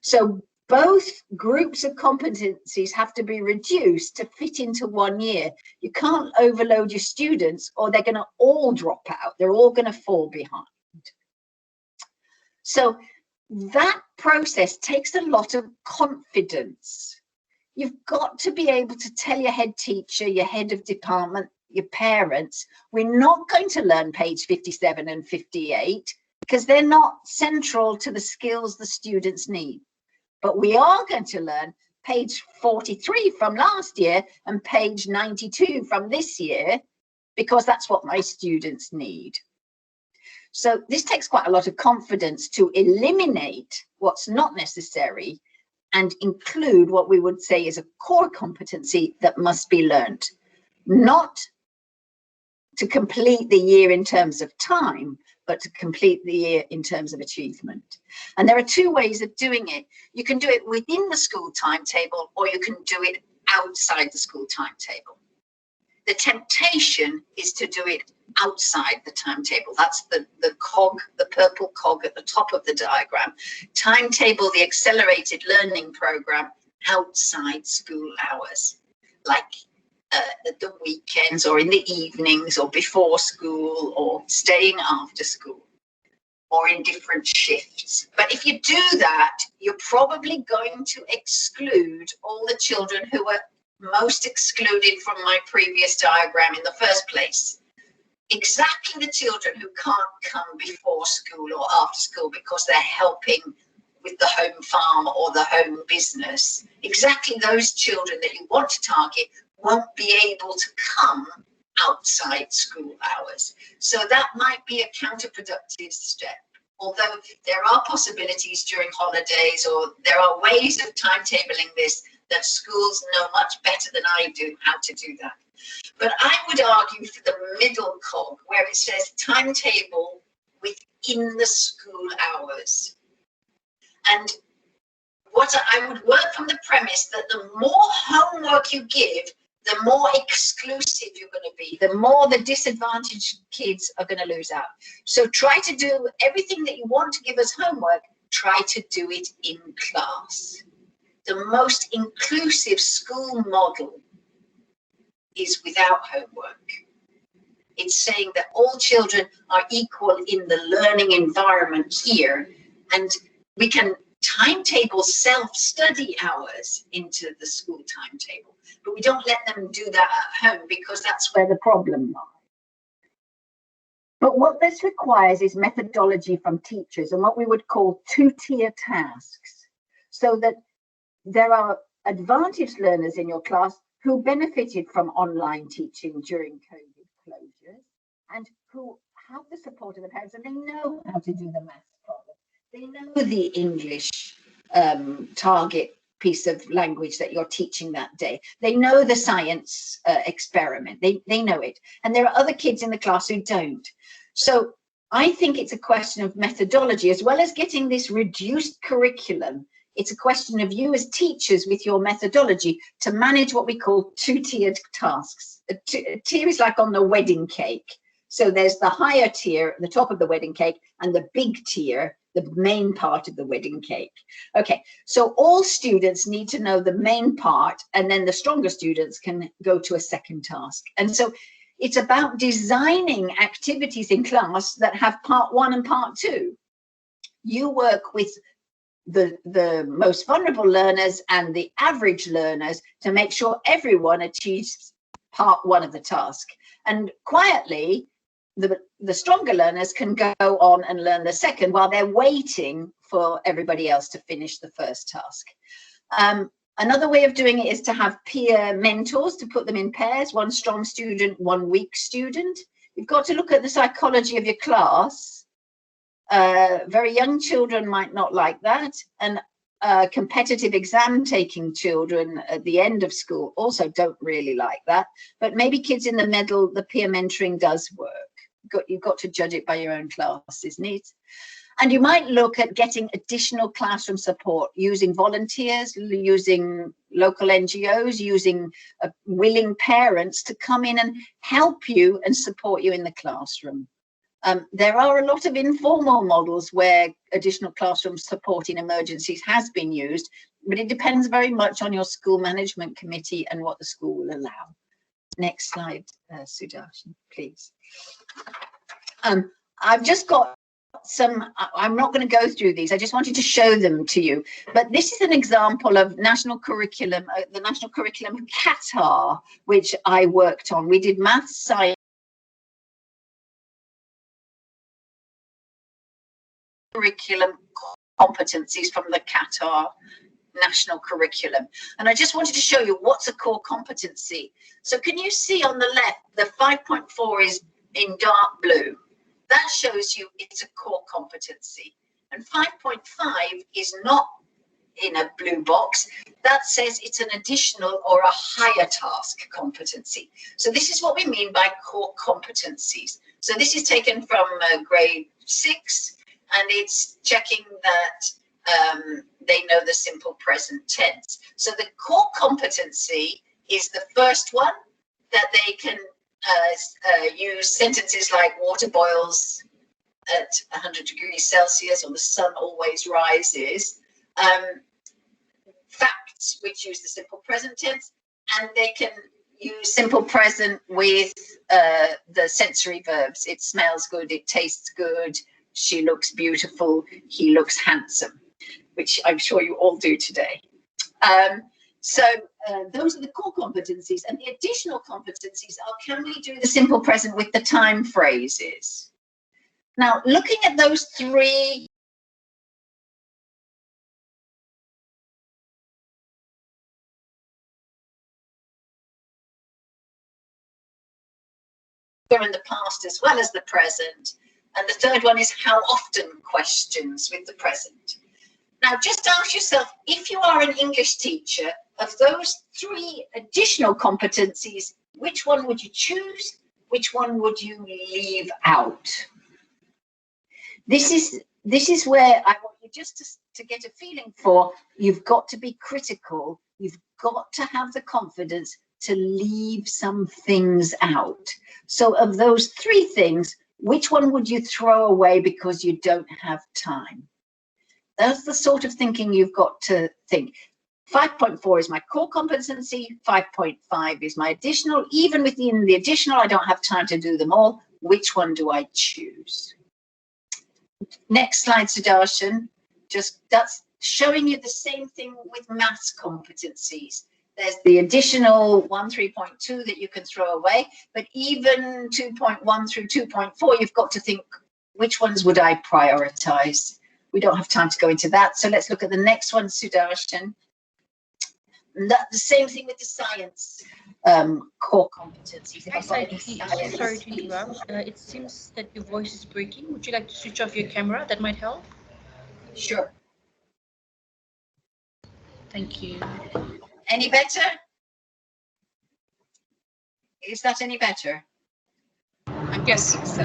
So both groups of competencies have to be reduced to fit into 1 year. You can't overload your students or they're going to all drop out. They're all going to fall behind. So that process takes a lot of confidence. You've got to be able to tell your head teacher, your head of department, your parents, we're not going to learn page 57 and 58 because they're not central to the skills the students need. But we are going to learn page 43 from last year and page 92 from this year because that's what my students need. So this takes quite a lot of confidence to eliminate what's not necessary and include what we would say is a core competency that must be learned. Not to complete the year in terms of time, but to complete the year in terms of achievement. And there are 2 ways of doing it. You can do it within the school timetable, or you can do it outside the school timetable. The temptation is to do it outside the timetable. That's the cog, the purple cog at the top of the diagram. Timetable the accelerated learning program outside school hours, like at the weekends or in the evenings or before school or staying after school or in different shifts. But if you do that, you're probably going to exclude all the children who were most excluded from my previous diagram in the first place. Exactly the children who can't come before school or after school because they're helping with the home farm or the home business. Exactly those children that you want to target won't be able to come outside school hours. So that might be a counterproductive step. Although there are possibilities during holidays, or there are ways of timetabling this that schools know much better than I do how to do that. But I would argue for the middle cog where it says timetable within the school hours. And what I would work from the premise that the more homework you give, the more exclusive you're going to be, the more the disadvantaged kids are going to lose out. So try to do everything that you want to give as homework, try to do it in class. The most inclusive school model is without homework. It's saying that all children are equal in the learning environment here, and we can timetable self-study hours into the school timetable. But we don't let them do that at home because that's where the problem lies. But what this requires is methodology from teachers and what we would call 2-tier tasks, so that there are advantaged learners in your class who benefited from online teaching during COVID closures and who have the support of the parents and they know how to do the maths problem. They know the English target piece of language that you're teaching that day. They know the science experiment. They know it. And there are other kids in the class who don't. So I think it's a question of methodology as well as getting this reduced curriculum. It's a question of you as teachers with your methodology to manage what we call 2-tiered tasks. A tier is like on the wedding cake. So there's the higher tier at the top of the wedding cake and the big tier, the main part of the wedding cake. Okay, so all students need to know the main part and then the stronger students can go to a second task. And so it's about designing activities in class that have part 1 and part 2. You work with the most vulnerable learners and the average learners to make sure everyone achieves part 1 of the task. And quietly, the stronger learners can go on and learn the second while they're waiting for everybody else to finish the first task. Another way of doing it is to have peer mentors, to put them in pairs, 1 strong student, 1 weak student. You've got to look at the psychology of your class. Very young children might not like that, and competitive exam taking children at the end of school also don't really like that, but maybe kids in the middle, the peer mentoring does work. You've got to judge it by your own class's needs. And you might look at getting additional classroom support using volunteers, using local NGOs, using willing parents to come in and help you and support you in the classroom. There are a lot of informal models where additional classroom support in emergencies has been used, but it depends very much on your school management committee and what the school will allow. Next slide, Sudarshan, please. I've just got some, I'm not going to go through these, I just wanted to show them to you, but this is an example of national curriculum, the national curriculum of Qatar, which I worked on. We did maths, science, curriculum competencies from the Qatar national curriculum, and I just wanted to show you what's a core competency. So can you see on the left, the 5.4 is in dark blue. That shows you it's a core competency. And 5.5 is not in a blue box. That says it's an additional or a higher task competency. So this is what we mean by core competencies. So this is taken from grade 6, and it's checking that they know the simple present tense. So the core competency is the first one, that they can use sentences like water boils at 100 degrees Celsius, or the sun always rises. Facts, which use the simple present tense, and they can use simple present with the sensory verbs. It smells good, it tastes good, she looks beautiful, he looks handsome, which I'm sure you all do today. So those are the core competencies, and the additional competencies are, can we do the simple present with the time phrases? Now, looking at those three in the past as well as the present, and the third one is how often questions with the present. Now, just ask yourself, if you are an English teacher, of those three additional competencies, which one would you choose? Which one would you leave out? This is where I want you just to get a feeling for. You've got to be critical. You've got to have the confidence to leave some things out. So of those three things, which one would you throw away because you don't have time? That's the sort of thinking you've got to think. 5.4 is my core competency, 5.5 is my additional. Even within the additional, I don't have time to do them all. Which one do I choose? Next slide, Sudarshan. Just that's showing you the same thing with maths competencies. There's the additional 1, 3.2 that you can throw away, but even 2.1 through 2.4, you've got to think, which ones would I prioritize? We don't have time to go into that. So let's look at the next one, Sudarshan. The same thing with the science core competencies. Hi, sorry to interrupt. It seems that your voice is breaking. Would you like to switch off your camera? That might help. Sure. Thank you. Any better? Is that any better? I'm guessing so.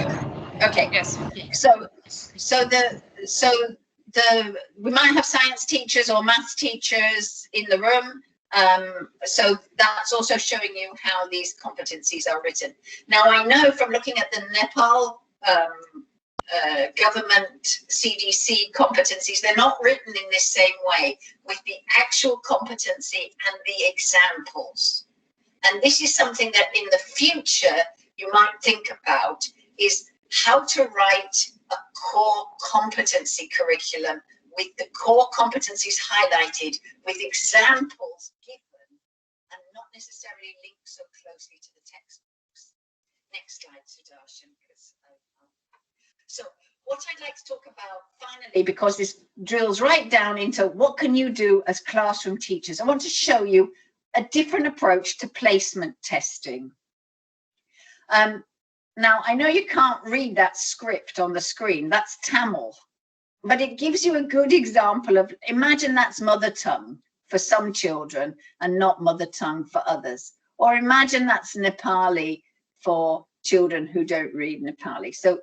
Okay. Yes. So we might have science teachers or maths teachers in the room. So that's also showing you how these competencies are written. Now, I know from looking at the Nepal government CDC competencies, they're not written in this same way, with the actual competency and the examples. And this is something that in the future you might think about, is how to write a core competency curriculum with the core competencies highlighted, with examples given, and not necessarily linked so closely to the textbooks. Next slide, Sudarshan. So what I'd like to talk about finally, because this drills right down into what can you do as classroom teachers, I want to show you a different approach to placement testing. Now, I know you can't read that script on the screen. That's Tamil. but it gives you a good example of, imagine that's mother tongue for some children and not mother tongue for others. Or imagine that's Nepali for children who don't read Nepali. So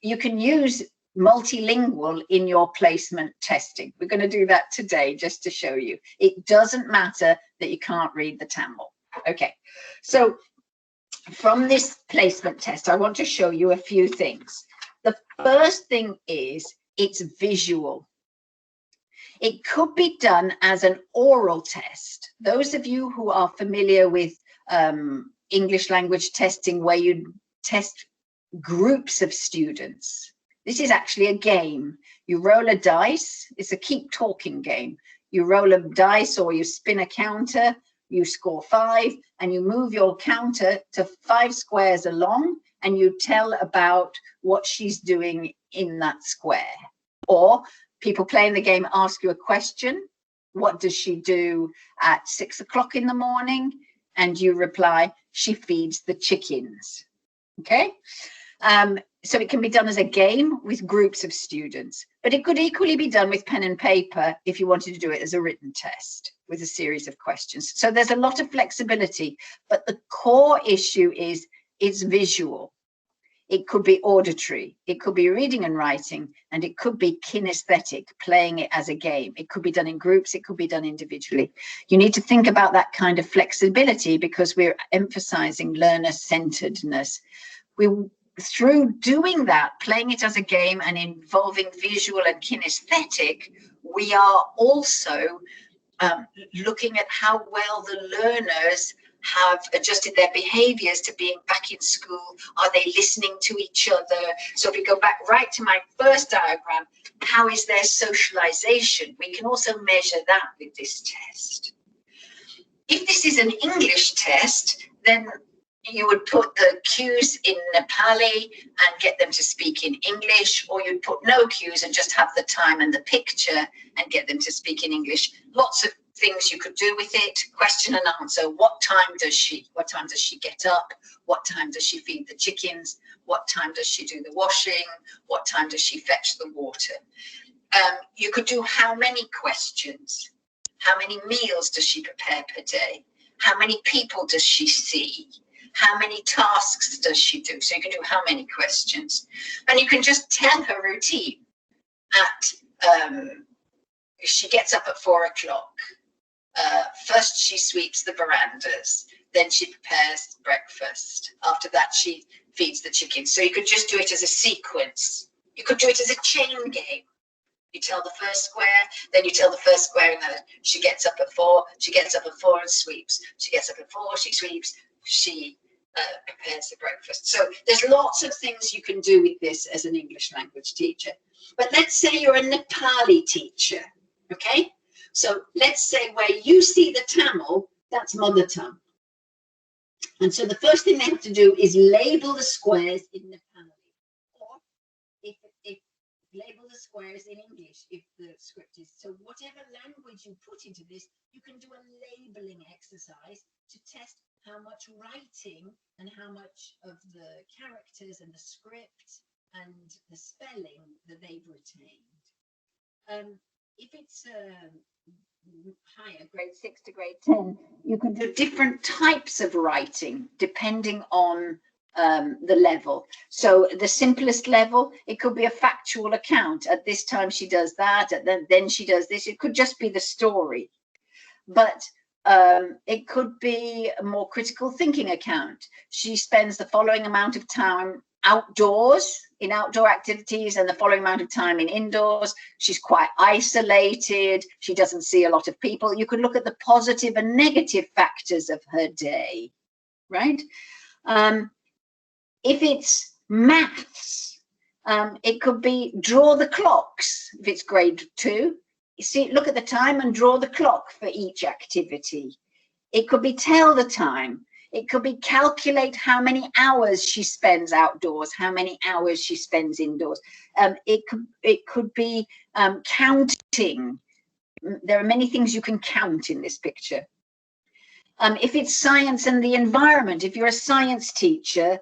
you can use multilingual in your placement testing. We're going to do that today just to show you. It doesn't matter that you can't read the Tamil. Okay, so from this placement test, I want to show you a few things. The first thing is it's visual. It could be done as an oral test. Those of you who are familiar with English language testing, where you test groups of students, this is actually a game. You roll a dice. It's a keep talking game. You roll a dice or you spin a counter, you score 5, and you move your counter to 5 squares along, and you tell about what she's doing in that square. Or people playing the game ask you a question. What does she do at 6 o'clock in the morning? And you reply, she feeds the chickens. Okay. So it can be done as a game with groups of students, but it could equally be done with pen and paper if you wanted to do it as a written test with a series of questions. So there's a lot of flexibility, but the core issue is it's visual. It could be auditory, it could be reading and writing, and it could be kinesthetic, playing it as a game. It could be done in groups, it could be done individually. You need to think about that kind of flexibility because we're emphasizing learner-centeredness. Through doing that, playing it as a game and involving visual and kinesthetic, we are also looking at how well the learners have adjusted their behaviors to being back in school. Are they listening to each other? So if we go back right to my first diagram, how is their socialization? We can also measure that with this test. If this is an English test, then you would put the cues in Nepali and get them to speak in English, or you'd put no cues and just have the time and the picture and get them to speak in English. Lots of things you could do with it. Question and answer. What time does she get up? What time does she feed the chickens? What time does she do the washing? What time does she fetch the water? You could do how many questions? How many meals does she prepare per day? How many people does she see? How many tasks does she do? So you can do how many questions. And you can just tell her routine. She gets up at 4 o'clock. First she sweeps the verandas. Then she prepares breakfast. After that she feeds the chickens. So you could just do it as a sequence. You could do it as a chain game. You tell the first square, then you tell the first square, and then she gets up at 4. She gets up at 4 and sweeps. She gets up at 4, she sweeps. She prepares the breakfast. So there's lots of things you can do with this as an English language teacher. But let's say you're a Nepali teacher, okay? So let's say where you see the Tamil, that's mother tongue. And so the first thing they have to do is label the squares in Nepali. Or if label the squares in English, if the script is. So whatever language you put into this, you can do a labeling exercise to test how much writing and how much of the characters and the script and the spelling that they've retained. If it's higher, grade 6 to grade 10, you can do different types of writing depending on the level. So the simplest level, it could be a factual account. At this time she does that, and then she does this. It could just be the story. But it could be a more critical thinking account. She spends the following amount of time outdoors in outdoor activities and the following amount of time in indoors. She's quite isolated. She doesn't see a lot of people. You could look at the positive and negative factors of her day, right? If it's maths, it could be draw the clocks if it's grade 2. You see, look at the time and draw the clock for each activity. It could be tell the time. It could be calculate how many hours she spends outdoors, how many hours she spends indoors. It could be counting. There are many things you can count in this picture. If it's science and the environment, if you're a science teacher,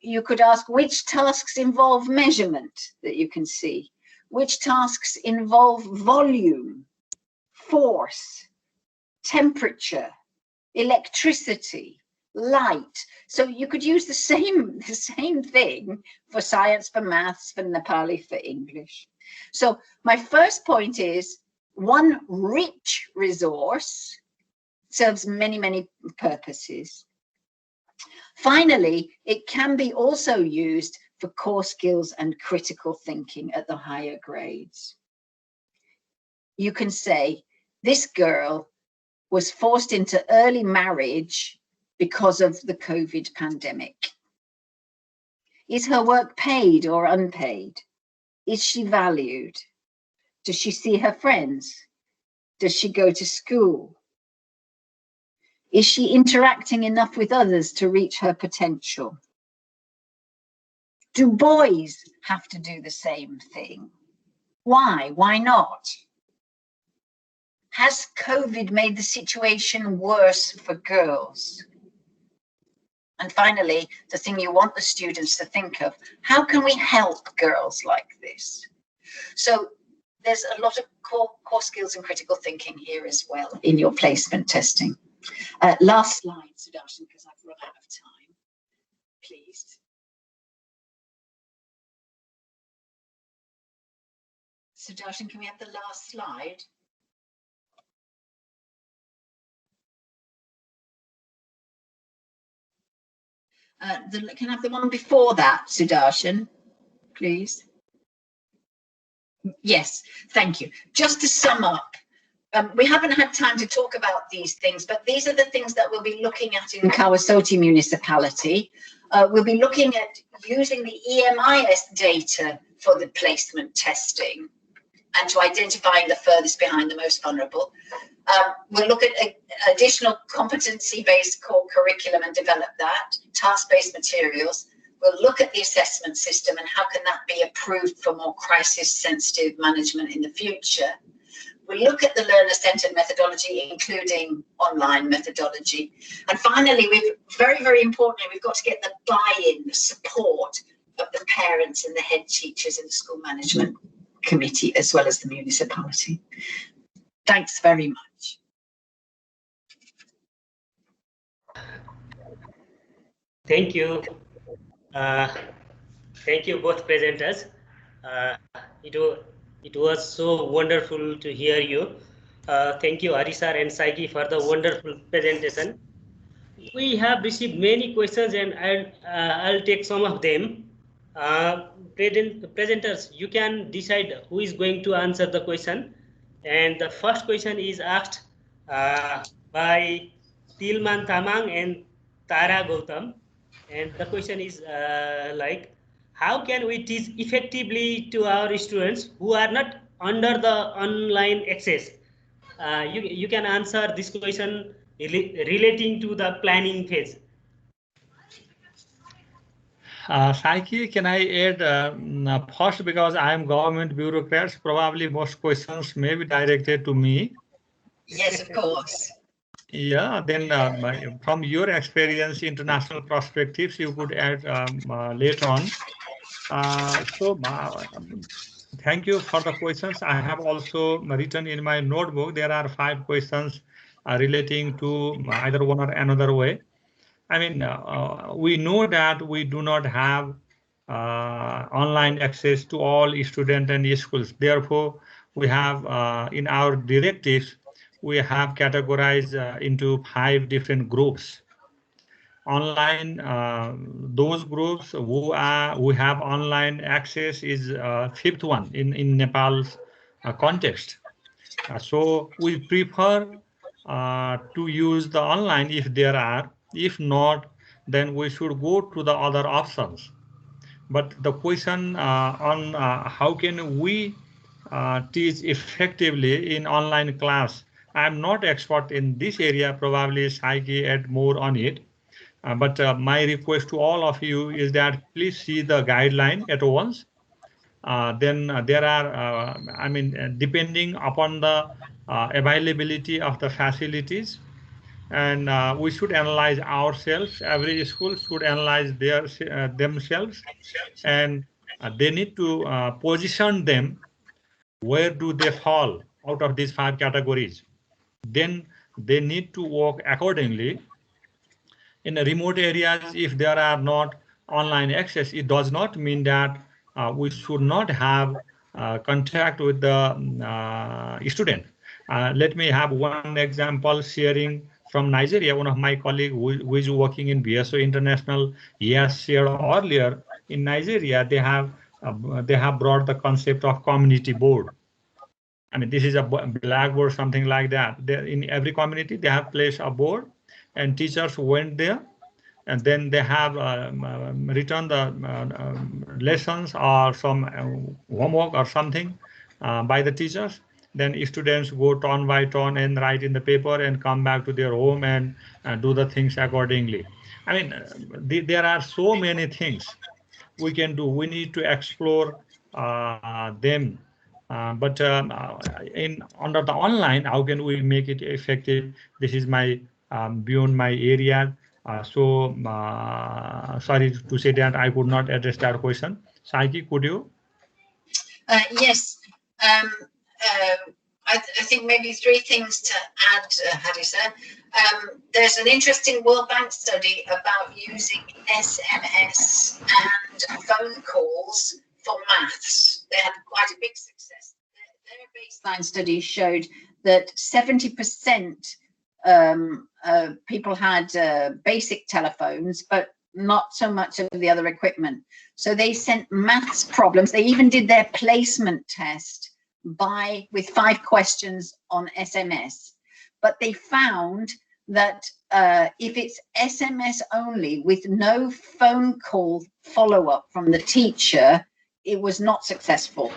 you could ask which tasks involve measurement that you can see. which tasks involve volume, force, temperature, electricity, light. So you could use the same thing for science, for maths, for Nepali, for English. So my first point is, one rich resource serves many, many purposes. Finally, it can be also used for core skills and critical thinking at the higher grades. You can say, this girl was forced into early marriage because of the COVID pandemic. Is her work paid or unpaid? Is she valued? Does she see her friends? Does she go to school? Is she interacting enough with others to reach her potential? Do boys have to do the same thing? Why? Why not? Has COVID made the situation worse for girls? And finally, the thing you want the students to think of, how can we help girls like this? So there's a lot of core skills and critical thinking here as well in your placement testing. Last slide, Sudarshan, because I've run out of time, please. Sudarshan, can we have the last slide? Can I have the one before that, Sudarshan, please? Yes, thank you. Just to sum up, we haven't had time to talk about these things, but these are the things that we'll be looking at in Kawasoti municipality. We'll be looking at using the EMIS data for the placement testing and to identifying the furthest behind, the most vulnerable. We'll look at additional competency-based core curriculum and develop that, task-based materials. We'll look at the assessment system and how can that be approved for more crisis-sensitive management in the future. We'll look at the learner-centered methodology, including online methodology. And finally, very, very importantly, we've got to get the buy-in, the support of the parents and the head teachers in the school management committee, as well as the municipality. Thanks very much. Thank you. Thank you both presenters. It was so wonderful to hear you. Thank you, Hari sir and Saiki, for the wonderful presentation. We have received many questions, and I'll take some of them. Presenters, you can decide who is going to answer the question. And the first question is asked by Tilman Tamang and Tara Gautam. And the question is like, how can we teach effectively to our students who are not under the online access? You can answer this question relating to the planning phase. Saiki, can I add first, because I am government bureaucrats, probably most questions may be directed to me. Yes, of course. Yeah, then from your experience, international perspectives, you could add later on. Thank you for the questions. I have also written in my notebook, there are 5 questions relating to either one or another way. I mean, we know that we do not have online access to all students and schools. Therefore, we have in our directives, we have categorized into 5 different groups. Online, those groups who have online access is 5th one in Nepal's context. So we prefer to use the online if there are. If not, then we should go to the other options. But the question on how can we teach effectively in online class, I am not expert in this area, probably Saiki add more on it. But my request to all of you is that please see the guideline at once. Then there are, I mean, depending upon the availability of the facilities, and we should analyze ourselves. Every school should analyze themselves, and they need to position them where do they fall out of these 5 categories? Then they need to work accordingly. In the remote areas, if there are not online access, it does not mean that we should not have contact with the student. Let me have one example sharing from Nigeria. One of my colleagues who is working in BSO International, he has shared earlier in Nigeria, they have brought the concept of community board. I mean, this is a blackboard, something like that. In every community, they have placed a board, and teachers went there, and then they have written the lessons or some homework or something by the teachers. Then students go turn by turn and write in the paper and come back to their home and do the things accordingly. I mean, there are so many things we can do. We need to explore them. But under the online, how can we make it effective? This is my beyond my area. Sorry to say that I could not address that question. Saiki, could you? Yes. I think maybe 3 things to add, Harisa. There's an interesting World Bank study about using SMS and phone calls for maths. They had quite a big success. Their baseline study showed that 70% people had basic telephones, but not so much of the other equipment. So they sent maths problems. They even did their placement test with 5 questions on SMS. But they found that if it's SMS only with no phone call follow-up from the teacher, it was not successful.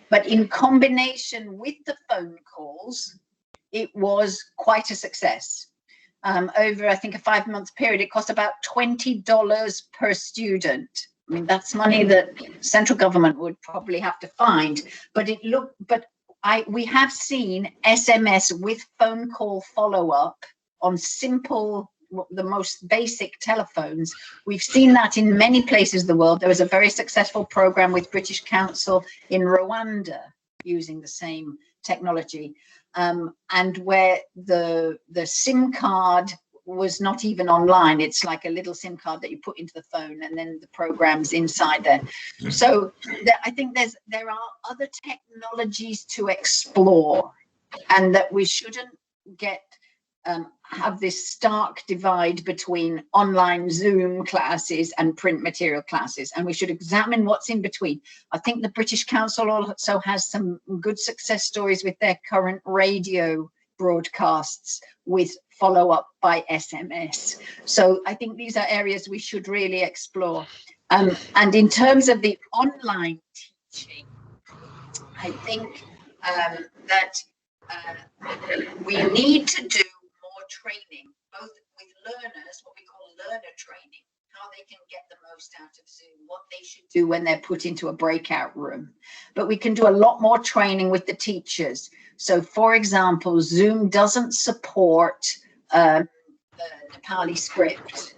But in combination with the phone calls, it was quite a success. Over, I think, a 5-month period, it cost about $20 per student. I mean, that's money that central government would probably have to find. But we have seen SMS with phone call follow-up on simple, the most basic telephones. We've seen that in many places of the world. There was a very successful program with British Council in Rwanda using the same technology. And where the SIM card was not even online. It's like a little SIM card that you put into the phone, and then the program's inside there. So I think there are other technologies to explore, and that we shouldn't have this stark divide between online Zoom classes and print material classes, and we should examine what's in between. I think the British Council also has some good success stories with their current radio broadcasts with follow-up by SMS. So I think these are areas we should really explore. And in terms of the online teaching, I think that we need to do more training, both with learners, what we call learner training, how they can get the most out of Zoom, what they should do when they're put into a breakout room. But we can do a lot more training with the teachers. So, for example, Zoom doesn't support the Nepali script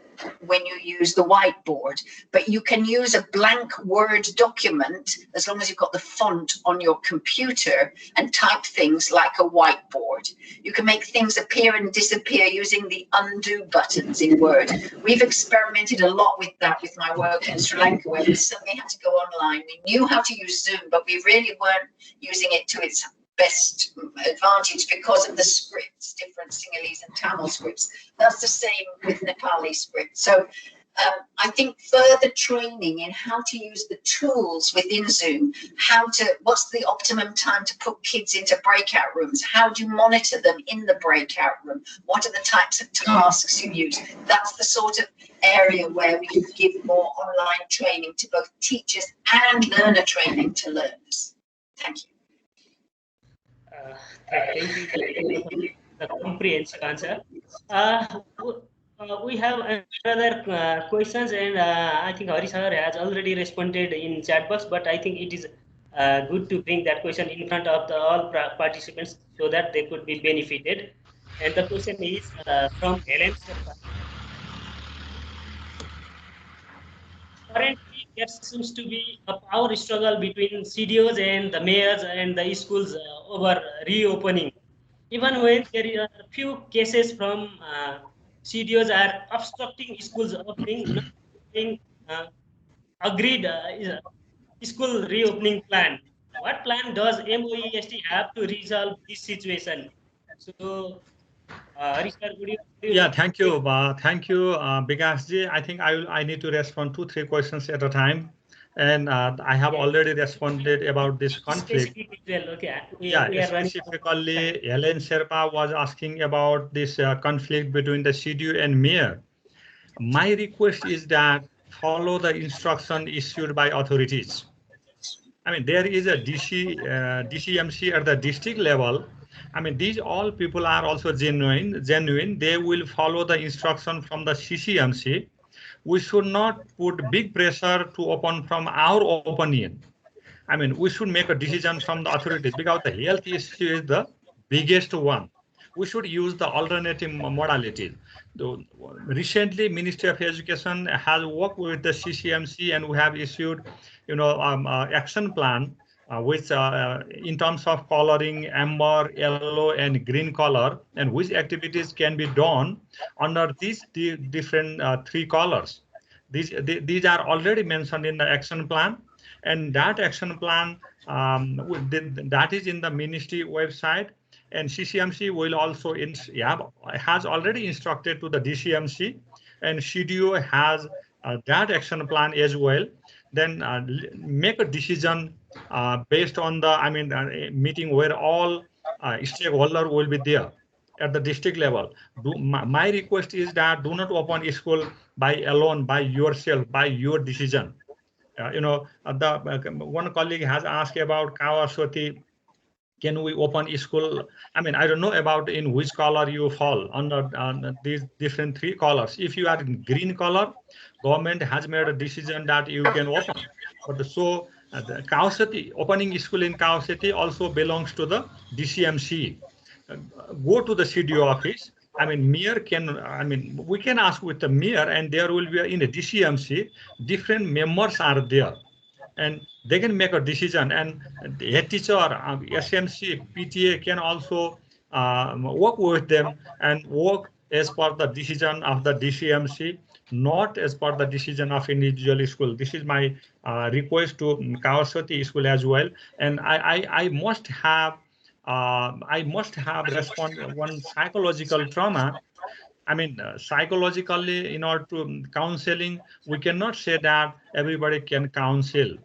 when you use the whiteboard, but you can use a blank Word document as long as you've got the font on your computer and type things like a whiteboard. You can make things appear and disappear using the undo buttons in Word. We've experimented a lot with that with my work in Sri Lanka, where we suddenly had to go online. We knew how to use Zoom, but we really weren't using it to its best advantage because of the scripts, different Sinhalese and Tamil scripts. That's the same with Nepali script. So I think further training in how to use the tools within Zoom, what's the optimum time to put kids into breakout rooms? How do you monitor them in the breakout room? What are the types of tasks you use? That's the sort of area where we can give more online training to both teachers and learner training to learners. Thank you. Thank you for the comprehensive answer. We have another questions, and I think Hari sir has already responded in chat box, but I think it is good to bring that question in front of all participants so that they could be benefited. And the question is from Helen Sherpa. currently there seems to be a power struggle between CDOs and the mayors and the schools over reopening. Even when there are few cases from CDOs are obstructing schools opening, not being agreed school reopening plan. What plan does MOEST have to resolve this situation? So, Hari sir, would you Yeah, like to thank you. take Vikas ji. I think I need to respond 2-3 questions at a time. And I have already responded about this conflict. specific detail? Okay, we Yeah, are running out of time. specifically, Helen Sherpa was asking about this conflict between the CDU and mayor. My request is that follow the instruction issued by authorities. I mean, there is a DCMC at the district level. I mean, these all people are also genuine. They will follow the instruction from the CCMC. We should not put big pressure to open from our opinion. I mean, we should make a decision from the authorities because the health issue is the biggest one. We should use the alternative modalities. Recently, Ministry of Education has worked with the CCMC and we have issued, action plan which in terms of coloring amber, yellow, and green color, and which activities can be done under these different three colors. These are already mentioned in the action plan, and that action plan that is in the ministry website, and CCMC will also has already instructed to the DCMC, and CDO has that action plan as well. Then make a decision based on the meeting where all stakeholder will be there at the district level. My request is that do not open a school by alone, by yourself, by your decision. One colleague has asked about Kawaswati. Can we open a school? I mean, I don't know about in which color you fall under these different three colors. If you are in green color, government has made a decision that you can open. But the Kawaswati, opening school in Kawaswati also belongs to the DCMC. Go to the CDO office. I mean, we can ask with the mayor, and there will be in a DCMC, different members are there, and they can make a decision. And the head teacher, SMC, PTA can also work with them and work as per the decision of the DCMC, not as per the decision of individual school. This is my request to Kawaswati school as well. And I must have responded one psychological trauma. I mean, psychologically, in order to counseling, we cannot say that everybody can counsel.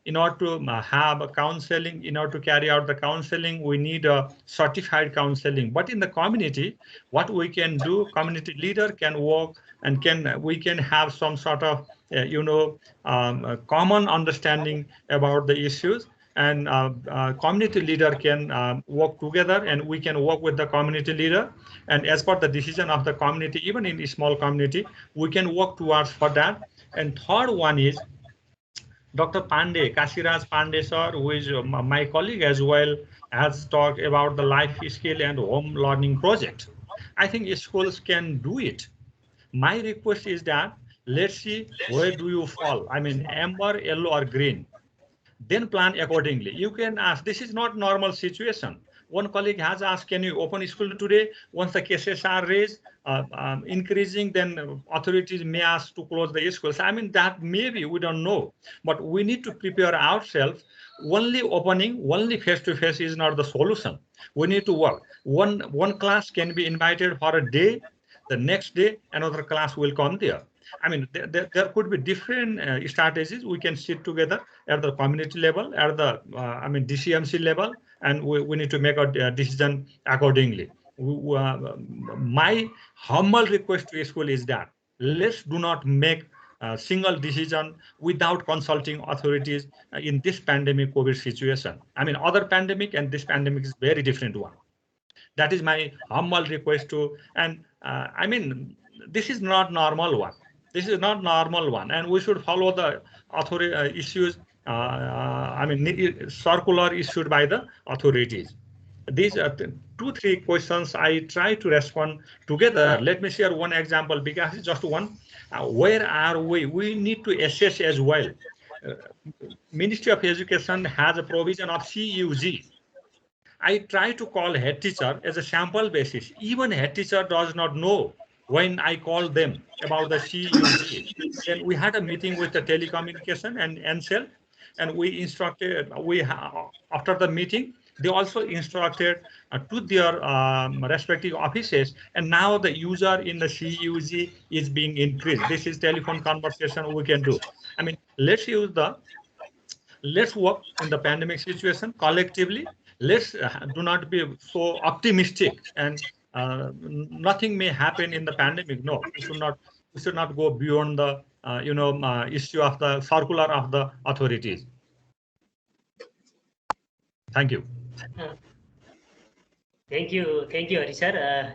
In order to have a counseling, in order to carry out the counseling, we need a certified counseling. But in the community, what we can do, community leader can work and we can have some sort of, a common understanding about the issues, and community leader can work together, and we can work with the community leader, and as per the decision of the community, even in a small community, we can work towards for that. And third one is Dr. Pandey, Kasiraj Pandey sir, who is my colleague as well, has talked about the life skill and home learning project. I think schools can do it. My request is that let's see where do you fall. I mean, amber, yellow, or green. Then plan accordingly. You can ask, this is not normal situation. One colleague has asked, can you open school today? Once the cases are raised, increasing, then authorities may ask to close the schools. I mean, that maybe, we don't know. But we need to prepare ourselves. Only opening, only face-to-face is not the solution. We need to work. One class can be invited for a day. The next day, another class will come there. I mean, there could be different strategies. We can sit together at the community level, at the DCMC level, and we need to make a decision accordingly. My humble request to school is that let's do not make a single decision without consulting authorities in this pandemic COVID situation. I mean, other pandemic and this pandemic is very different one. That is my humble request to, and this is not normal one. This is not normal one, and we should follow the authority issues. Circular issued by the authorities. these are 2-3 questions I try to respond together. Let me share one example because it's just one. Where are we? We need to assess as well. Uh, Ministry of Education has a provision of CUG. I try to call head teacher as a sample basis. Even head teacher does not know when I call them about the CUG. Then we had a meeting with the telecommunication and NCEL, and we instructed, after the meeting, they also instructed to their respective offices, and now the user in the CUG is being increased. This is telephone conversation we can do. I mean, let's work in the pandemic situation collectively. Let's do not be so optimistic and nothing may happen in the pandemic. No, we should not go beyond the issue of the circular of the authorities. Thank you. Thank you, Hari sir.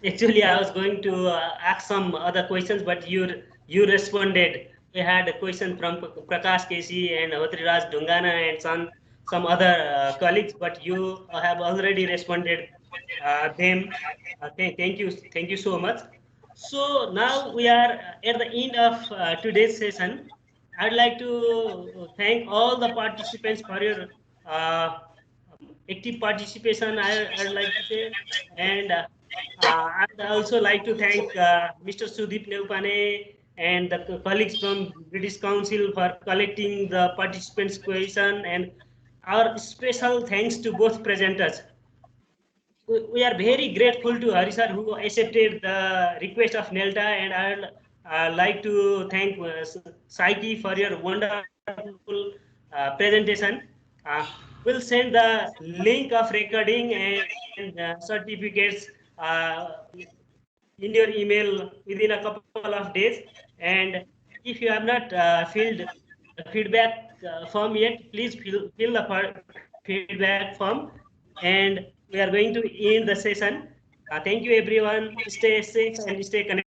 Actually, I was going to ask some other questions, but you responded. We had a question from Prakash Kesi and Hotriraaj Dungana and some other colleagues, but you have already responded them. Thank you so much. So now we are at the end of today's session. I'd like to thank all the participants for your active participation, I'd like to say. And I'd also like to thank Mr. Sudeep Neupane and the colleagues from British Council for collecting the participants' question. And our special thanks to both presenters. We are very grateful to Hari sir who accepted the request of NELTA, and I'd like to thank Saiki for your wonderful presentation. We'll send the link of recording and certificates in your email within a couple of days. And if you have not filled the feedback form yet, please fill the feedback form. And we are going to end the session. Thank you, everyone. Stay safe and stay connected.